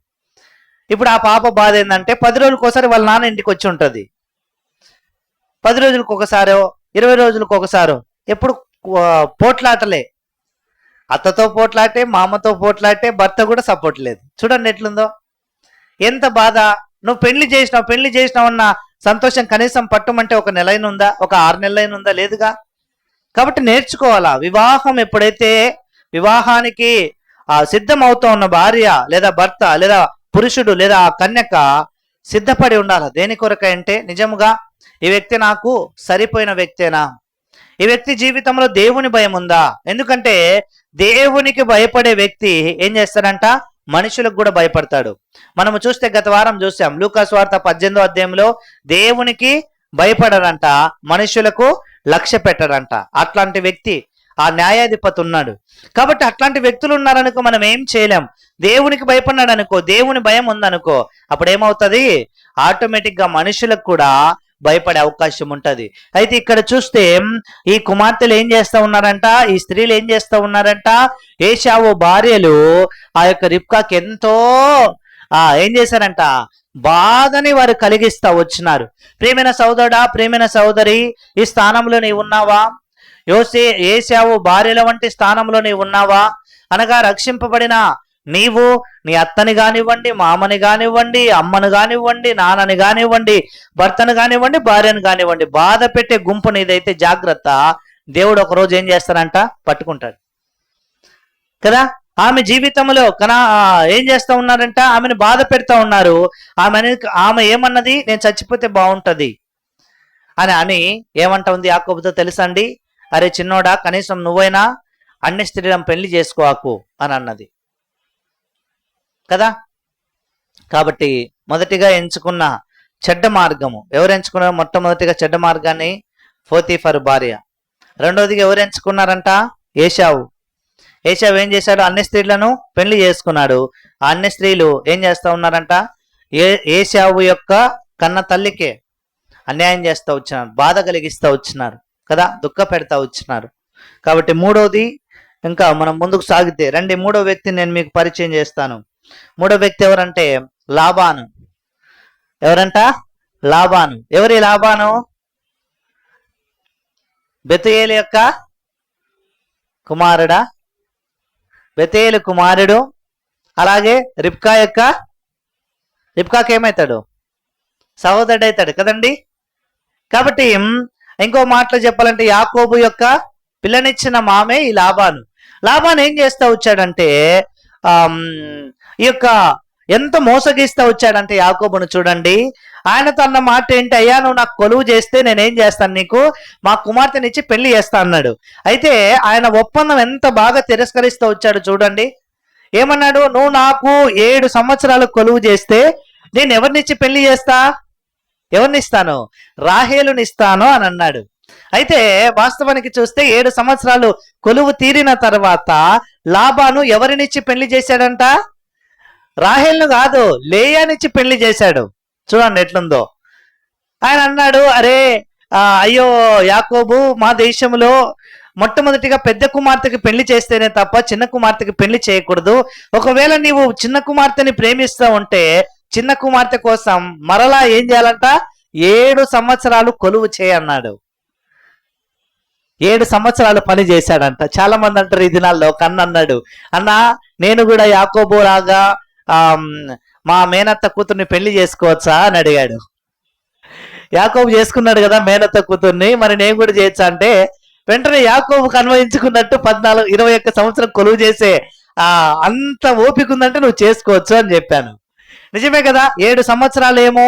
ఇప్పుడు ఆ పాప బాధ ఏంటంటే 10 రోజులకు ఒకసారి వాళ్ళ నాన్న ఇంటికి వచ్చి ఉంటుంది, 10 రోజులకు ఒకసారో 20 రోజులకు ఒకసారో, ఎప్పుడు పోట్లాటలే, అత్తతో పోట్లాటే, మామతో పోట్లాటే, భర్త కూడా సపోర్ట్ లేదు. చూడండి ఎట్లుందో, ఎంత బాధ. నువ్వు పెళ్లి చేసినావు అన్న సంతోషం కనీసం పట్టుమంటే 1 నెలైనుందా, ఒక 6 నెలలైనుందా? లేదుగా. కాబట్టి నేర్చుకోవాలా. వివాహం ఎప్పుడైతే వివాహానికి సిద్ధం అవుతూ ఉన్న భార్య లేదా భర్త లేదా పురుషుడు లేదా కన్యక సిద్ధపడి ఉండాలి. దేని కొరకంటే, నిజముగా ఈ వ్యక్తి నాకు సరిపోయిన వ్యక్తేనా, ఈ వ్యక్తి జీవితంలో దేవుని భయం ఉందా? ఎందుకంటే దేవునికి భయపడే వ్యక్తి ఏం చేస్తాడంట, మనుషులకు కూడా భయపడతాడు. మనము చూస్తే గత వారం చూసాం, లూకా సువార్త 18వ అధ్యాయంలో దేవునికి భయపడడంట, మనుషులకు లక్ష్య పెట్టడంట. అట్లాంటి వ్యక్తి ఆ న్యాయాధిపతి ఉన్నాడు. కాబట్టి అట్లాంటి వ్యక్తులు ఉన్నారనుకో మనం ఏం చేయలేం. దేవునికి భయపడినాడు అనుకో, దేవుని భయం ఉందనుకో, అప్పుడు ఏమవుతుంది, ఆటోమేటిక్ గా మనుషులకు కూడా భయపడే అవకాశం ఉంటది. అయితే ఇక్కడ చూస్తే ఈ కుమార్తెలు ఏం చేస్తా ఉన్నారంట, ఈ స్త్రీలు ఏం చేస్తా ఉన్నారంట, ఏశావు భార్యలు ఆ యొక్క రిబ్కాకి ఎంతో ఏం చేశారంట, బాధని వారు కలిగిస్తా వచ్చినారు. ప్రియమైన సోదరుడా, ప్రియమైన సోదరి, ఈ స్థానంలో నీవు ఉన్నావా? ఏశావు భార్యల వంటి స్థానంలో నీవు ఉన్నావా? అనగా రక్షింపబడిన నీవు నీ అత్తని కానివ్వండి, మామని కానివ్వండి, అమ్మను కానివ్వండి, నాన్నని కానివ్వండి, భర్తను కానివ్వండి, భార్యను కానివ్వండి, బాధ పెట్టే గుంపు నీదైతే జాగ్రత్త, దేవుడు ఒక రోజు ఏం చేస్తాడంట, పట్టుకుంటాడు కదా. ఆమె జీవితంలో ఏం చేస్తా ఉన్నారంట, ఆమెను బాధ పెడతా ఉన్నారు. ఆమె ఏమన్నది, నేను చచ్చిపోతే బాగుంటది అని ఏమంటా ఉంది యాకోబుతో తెలుసా అండి? అరే చిన్నోడా, కనీసం నువ్వైనా అన్ని స్త్రీలను పెళ్లి చేసుకోకు అని అన్నది కదా. కాబట్టి మొదటిగా ఎంచుకున్న చెడ్డ మార్గము ఎవరు ఎంచుకున్నారు? మొట్టమొదటిగా చెడ్డ మార్గాన్ని పోతీఫరు భార్య. రెండోదిగా ఎవరు ఎంచుకున్నారంట? ఏశావు. ఏశావు ఏం చేశాడు? అన్ని స్త్రీలను పెళ్లి చేసుకున్నాడు. ఆ అన్ని స్త్రీలు ఏం చేస్తా ఉన్నారంట? ఏశావు యొక్క కన్న తల్లికే అన్యాయం చేస్తూ వచ్చినారు, బాధ కలిగిస్తూ వచ్చినారు కదా, దుఃఖ పెడతా వచ్చినారు. కాబట్టి మూడోది, ఇంకా మనం ముందుకు సాగితే రండి, మూడో వ్యక్తిని నేను మీకు పరిచయం చేస్తాను. మూడో వ్యక్తి ఎవరంటే లాబాను. ఎవరంట? లాబాను. ఎవరి లాబాను? బెతుయేలు యొక్క కుమారుడా? బెతుయేలు కుమారుడు. అలాగే రిబ్కాకి ఏమవుతాడు? సహోదరుడు అవుతాడు కదండి. కాబట్టి ఇంకో మాటలో చెప్పాలంటే యాకోబు యొక్క పిల్లనిచ్చిన మామే ఈ లాబాను. లాబాను ఏం చేస్తా వచ్చాడంటే ఈ యొక్క ఎంత మోసగిస్తా వచ్చాడంటే యాకోబును చూడండి. ఆయనతో అన్న మాట ఏంటి? అయ్యా, నువ్వు నాకు కొలువు చేస్తే నేనేం చేస్తాను, నీకు మా కుమార్తెనిచ్చి పెళ్లి చేస్తా అన్నాడు. అయితే ఆయన ఒప్పందం ఎంత బాగా తిరస్కరిస్తూ వచ్చాడు చూడండి. ఏమన్నాడు? నువ్వు నాకు 7 సంవత్సరాలు కొలువు చేస్తే నేను ఎవరినిచ్చి పెళ్లి చేస్తా? ఎవరినిస్తాను? రాహేలునిస్తాను అని అన్నాడు. అయితే వాస్తవానికి చూస్తే 7 సంవత్సరాలు కొలువు తీరిన తర్వాత లాబాను ఎవరినిచ్చి పెళ్లి చేశాడంట? రాహేల్ను కాదు, లేయానిచ్చి పెళ్లి చేశాడు. చూడండి ఎట్లుందో. ఆయన అన్నాడు, అరే అయ్యో యాకోబు, మా దేశంలో మొట్టమొదటిగా పెద్ద కుమార్తెకి పెళ్లి చేస్తేనే తప్ప చిన్న కుమార్తెకి పెళ్లి చేయకూడదు. ఒకవేళ నీవు చిన్న కుమార్తెని ప్రేమిస్తా ఉంటే చిన్న కుమార్తె కోసం మరలా ఏం చేయాలంట? 7 సంవత్సరాలు కొలువు చేయన్నాడు. 7 సంవత్సరాలు పని చేశాడంట. చాలా మంది అంటారు ఈ దినాల్లో, కన్న అన్నాడు, అన్నా నేను కూడా యాకోబు లాగా మా మేనత్త కూతుర్ని పెళ్లి చేసుకోవచ్చా అని అడిగాడు. యాకోబు చేసుకున్నాడు కదా మేనత్త కూతుర్ని, మరి నేను కూడా చేయొచ్చా అంటే వెంటనే యాకోబుకు అన్వయించుకున్నట్టు 21 సంవత్సరం కొలువు చేసే అంత ఓపిక ఉందంటే నువ్వు చేసుకోవచ్చు అని చెప్పాను. నిజమే కదా. 7 సంవత్సరాలు ఏమో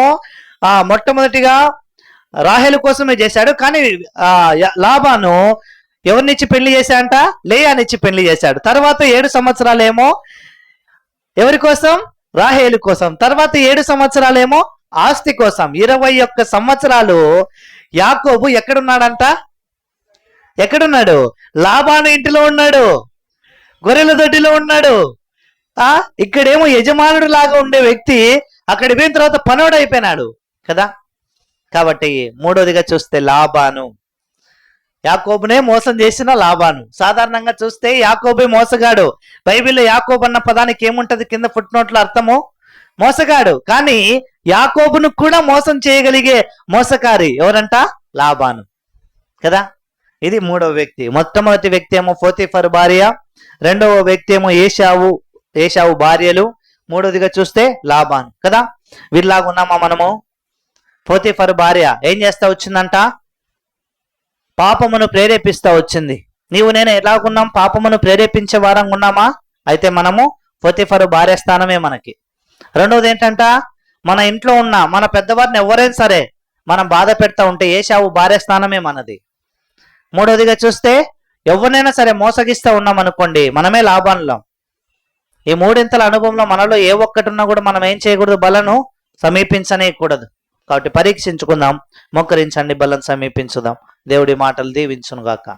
మొట్టమొదటిగా రాహేలు కోసమే చేశాడు. కానీ లాబాను ఎవరినిచ్చి పెళ్లి చేశాడంట? లేయానిచ్చి పెళ్లి చేశాడు. తర్వాత 7 సంవత్సరాలేమో ఎవరి కోసం? రాహేలు కోసం. తర్వాత 7 సంవత్సరాలేమో ఆస్తి కోసం. 21 సంవత్సరాలు యాకోబు ఎక్కడున్నాడంట? ఎక్కడున్నాడు? లాబాను ఇంటిలో ఉన్నాడు, గొర్రెల దొడ్డిలో ఉన్నాడు. ఇక్కడేమో యజమానుడు లాగా ఉండే వ్యక్తి అక్కడ పోయిన తర్వాత పనోడు అయిపోయినాడు కదా. కాబట్టి మూడోదిగా చూస్తే లాబాను, యాకోబునే మోసం చేసిన లాబాను. సాధారణంగా చూస్తే యాకోబే మోసగాడు. బైబిల్లో యాకోబు అన్న పదానికి ఏముంటది కింద ఫుట్ నోట్లో అర్థము? మోసగాడు. కానీ యాకోబును కూడా మోసం చేయగలిగే మోసకారి ఎవరంట? లాబాను కదా. ఇది మూడవ వ్యక్తి. మొట్టమొదటి వ్యక్తి ఏమో పోతీఫరు భార్య, రెండవ వ్యక్తి ఏమో ఏశావు భార్యలు, మూడోదిగా చూస్తే లాబాను కదా. వీళ్ళలాగా ఉన్నామా మనము? పోతీఫరు భార్య ఏం చేస్తా వచ్చిందంట? పాపమును ప్రేరేపిస్తా వచ్చింది. నీవు నేను ఎలాగున్నాం? పాపమును ప్రేరేపించే వారంగా ఉన్నామా? అయితే మనము పోతీఫరు భార్య స్థానమే మనకి. రెండవది ఏంటంట? మన ఇంట్లో ఉన్న మన పెద్దవారిని ఎవరైనా సరే మనం బాధ పెడతా ఉంటే ఏశావు భార్య స్థానమే మనది. మూడవదిగా చూస్తే ఎవరినైనా సరే మోసగిస్తా ఉన్నాం అనుకోండి, మనమే లాభంలో. ఈ మూడింతల అనుభవంలో మనలో ఏ ఒక్కటి ఉన్నా కూడా మనం ఏం చేయకూడదు? బలను సమీపించనేయకూడదు. కాబట్టి పరీక్షించుకుందాం, మోకరించండి, బలను సమీపించుదాం. దేవుడి మాటలు దీవించునుగాక.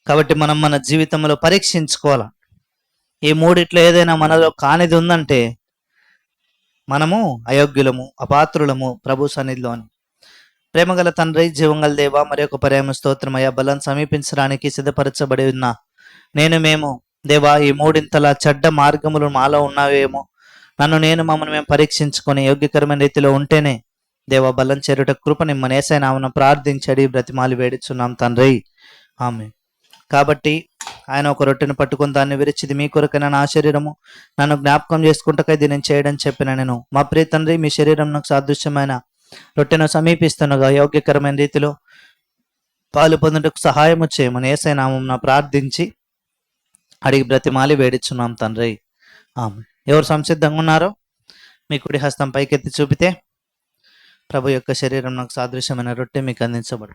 కాబట్టి మనం మన జీవితంలో పరీక్షించుకోవాలి. ఈ మూడిట్లో ఏదైనా మనలో కానిది ఉందంటే మనము అయోగ్యులము, అపాత్రులము ప్రభు సన్నిధిలోని. ప్రేమగల తండ్రి, జీవంగల దేవ, మరి ఒక పర్యామ స్తోత్రమయ్యా. బలం సమీపించడానికి సిద్ధపరచబడి ఉన్న మేము దేవా, ఈ మూడింతల చెడ్డ మార్గములు మాలో ఉన్నావేమో, మమ్మల్ని మేము పరీక్షించుకొని యోగ్యకరమైన రీతిలో ఉంటేనే దేవా బలం చేరుట కృప నిమ్మని యేసయ్య నామమున ప్రార్థించడి బ్రతిమాలి వేడుచున్నాం తండ్రి, ఆమె. కాబట్టి ఆయన ఒక రొట్టెను పట్టుకొని దాన్ని విరిచిది, మీ కొరకైనా నా శరీరము నన్ను జ్ఞాపకం చేసుకుంటకై దీన్ని చేయడం చెప్పిన నేను. మా ప్రియ తండ్రి, మీ శరీరం సాదృశ్యమైన రొట్టెను సమీపిస్తుండగా యోగ్యకరమైన రీతిలో పాలు పొందుటకు సహాయము చేయమని యేసయ్య నామమున ప్రార్థించి అడిగి బ్రతిమాలి వేడిచున్నాం తండ్రి. ఆమె. ఎవరు సంసిద్ధంగా ఉన్నారో మీ కుడి హస్తం పైకెత్తి చూపితే ప్రభు యొక్క శరీరం నాకు సాదృశ్యమైన రొట్టె మీకు అందించబడు.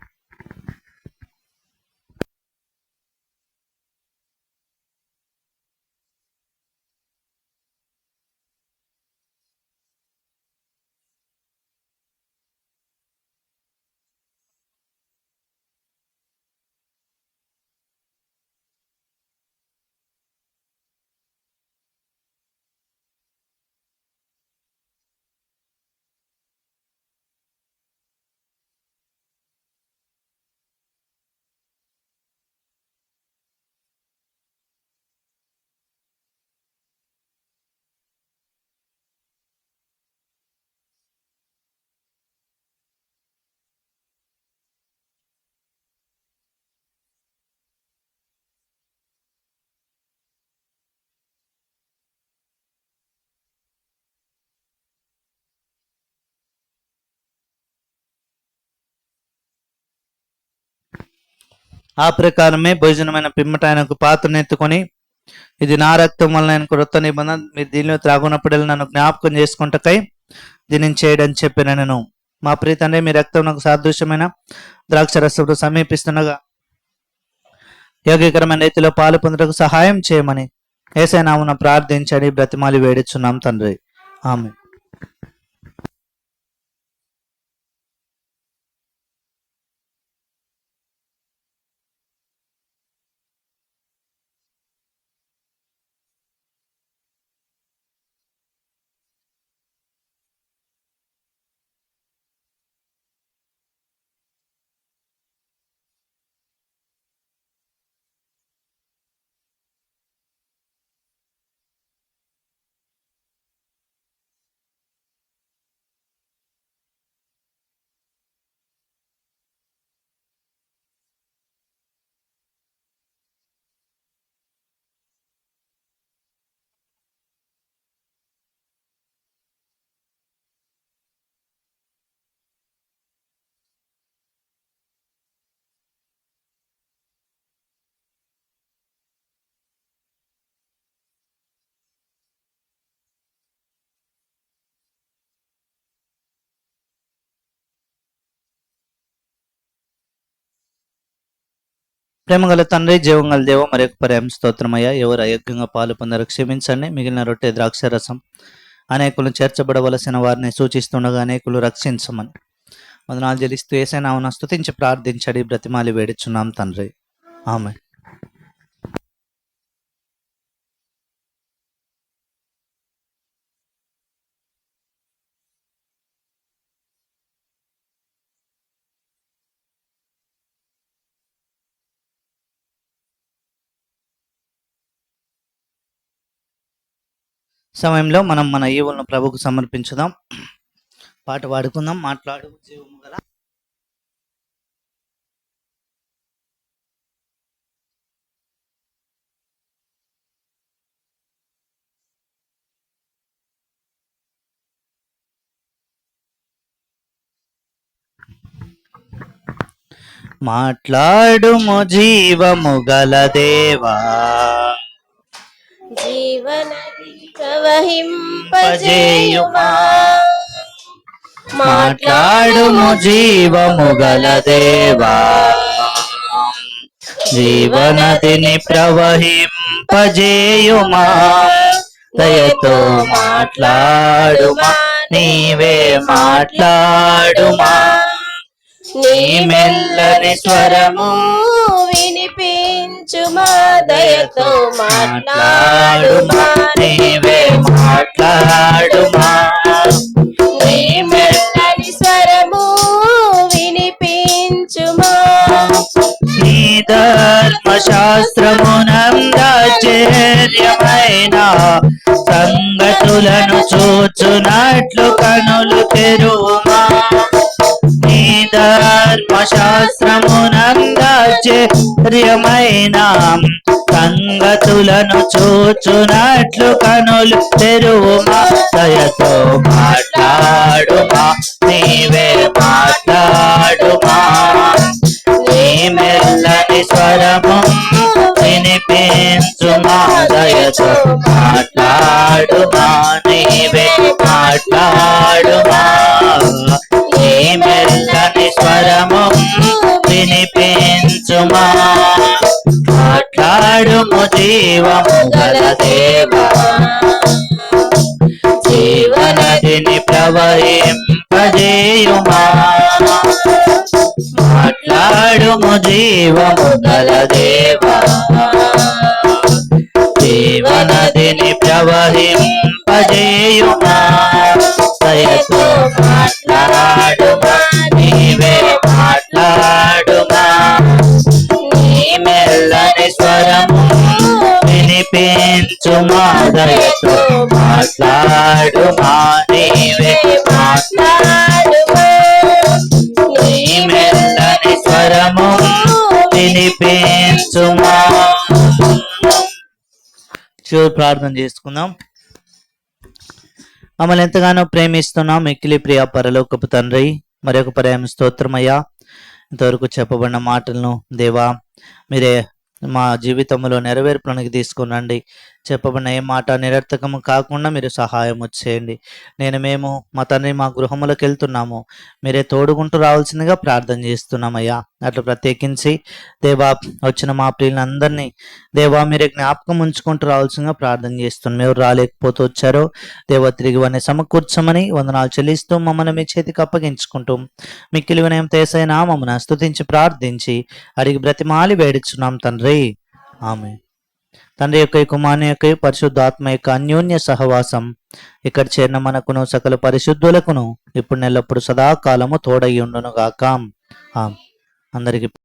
ఆ ప్రకారమే భోజనమైన పిమ్మట ఆయనకు పాత్రను ఎత్తుకొని, ఇది నా రక్తం వలన ఆయన క్రొత్త నిబంధన, మీరు దీనిలో త్రాగునప్పుడల్లా నన్ను జ్ఞాపకం చేసుకుంటకై దీనిని చేయడం చెప్పిన నేను. మా ప్రీతండ్రి, మీ రక్తం నాకు సాదృశ్యమైన ద్రాక్ష రసంతో సమీపిస్తుండగా యోగ్యకరమైన రీతిలో పాలు పొందుటకు సహాయం చేయమని యేసయ్య నామమున ప్రార్థించడి బ్రతిమాలి వేడుచున్నాం తండ్రి. ఆమె. ప్రేమగల తండ్రి, జీవంగల దేవ, మరొక పర్యాయం స్తోత్రమయ్యా. ఎవరు అయోగ్యంగా పాలు పొందరు క్షమించండి. మిగిలిన రొట్టె ద్రాక్షరసం అనేకులు చేర్చబడవలసిన వారిని సూచిస్తుండగా అనేకులు రక్షించమని వందనాలు చెల్లిస్తూ యేసయ్య నామమున స్తుతించి ప్రార్థించడి బ్రతిమాలి వేడుచున్నాం తండ్రి. ఆమె. సమయంలో మనం మన ఈవులను ప్రభుకు సమర్పించుదాం. పాట పాడుకుందాం. మాట్లాడు జీవము గల మాట్లాడుము జీవము గల దేవా, జీవనది ప్రవహింపజేయుమా. మాట్లాడుము జీవము గల దేవా, జీవనదిని ప్రవహింపజేయుమా. దయతో మాట్లాడుమా, నీవే మాట్లాడుమా. నీ మెల్లని స్వరము వినిపించుమా. దయతో మాట్లాడుమా, నీవే మాట్లాడుమా. నీ మెల్లని స్వరము వినిపించుమా. నీ ధర్మశాస్త్రమునందాశ్చర్యమైన సంగతులను చూచునట్లు కనులు తెరువుమా. నీ ధర్మశాస్త్రమునందాశ్చర్యమైన సంగతులను చూచునట్లు కనులు తెరువుమా. దయతో మాట్లాడుమా, నీవే మాట్లాడుమా. నీ మెల్లని స్వరము వినిపించుమా దయతో మాట్లాడుమా నీవే మాట్లాడుమా నీ మెల్లని స్వరము వినిపించుమా మాట్లాడుము జీవము గల దేవా జీవనదిని ప్రవహింపజేయుమా మాట్లాడుము జీవము గల దేవా జీవనదిని ప్రవహింపజేయుమా దయతో మాట్లాడుమా నీవే మాట్లాడుమా నీ మెల్లని స్వరము వినిపించుమా దయతో మాట్లాడుమా నీవే మాట్లాడుమా నీ మెల్లని స్వరము వినిపించుమా. చివరి ప్రార్థన చేసుకుందాం. మమ్మల్ని ఎంతగానో ప్రేమిస్తున్నాం మిక్కిలి ప్రియ పరలోకపు తండ్రి, మరొక పర్యాయం స్తోత్రమయ్యా. ఇంతవరకు చెప్పబడిన మాటలను దేవా మీరే మా జీవితంలో నెరవేర్పులకు తీసుకునండి. చెప్పబడిన ఏ మాట నిరర్థకము కాకుండా మీరు సహాయం చేయండి. మేము మా తండ్రి మా గృహములకు వెళ్తున్నాము, మీరే తోడుకుంటూ రావాల్సిందిగా ప్రార్థన చేస్తున్నామయ్యా. అట్లా ప్రత్యేకించి దేవా వచ్చిన మా ప్రియులందరినీ దేవా మీరే జ్ఞాపకం ఉంచుకుంటూ రావాల్సిందిగా ప్రార్థన చేస్తున్నాం. ఎవరు రాలేకపోతూ వచ్చారో దేవా తిరిగి వారిని సమకూర్చమని వందనాలు చెల్లిస్తూ మమ్మల్ని మీ చేతికి అప్పగించుకుంటూ మిక్కిలి వినయం తేసైనా మమ్మల్ని స్తుతించి ప్రార్థించి అడిగి బ్రతిమాలి వేడుచున్నాం తండ్రి, ఆమె. తండ్రి యొక్క కుమారుని యొక్క పరిశుద్ధాత్మ యొక్క అన్యోన్య సహవాసం ఇక్కడ చేరిన మనకును సకల పరిశుద్ధులకును ఇప్పుడు నెల్లప్పుడు సదాకాలము తోడై ఉండును గాక. అందరికి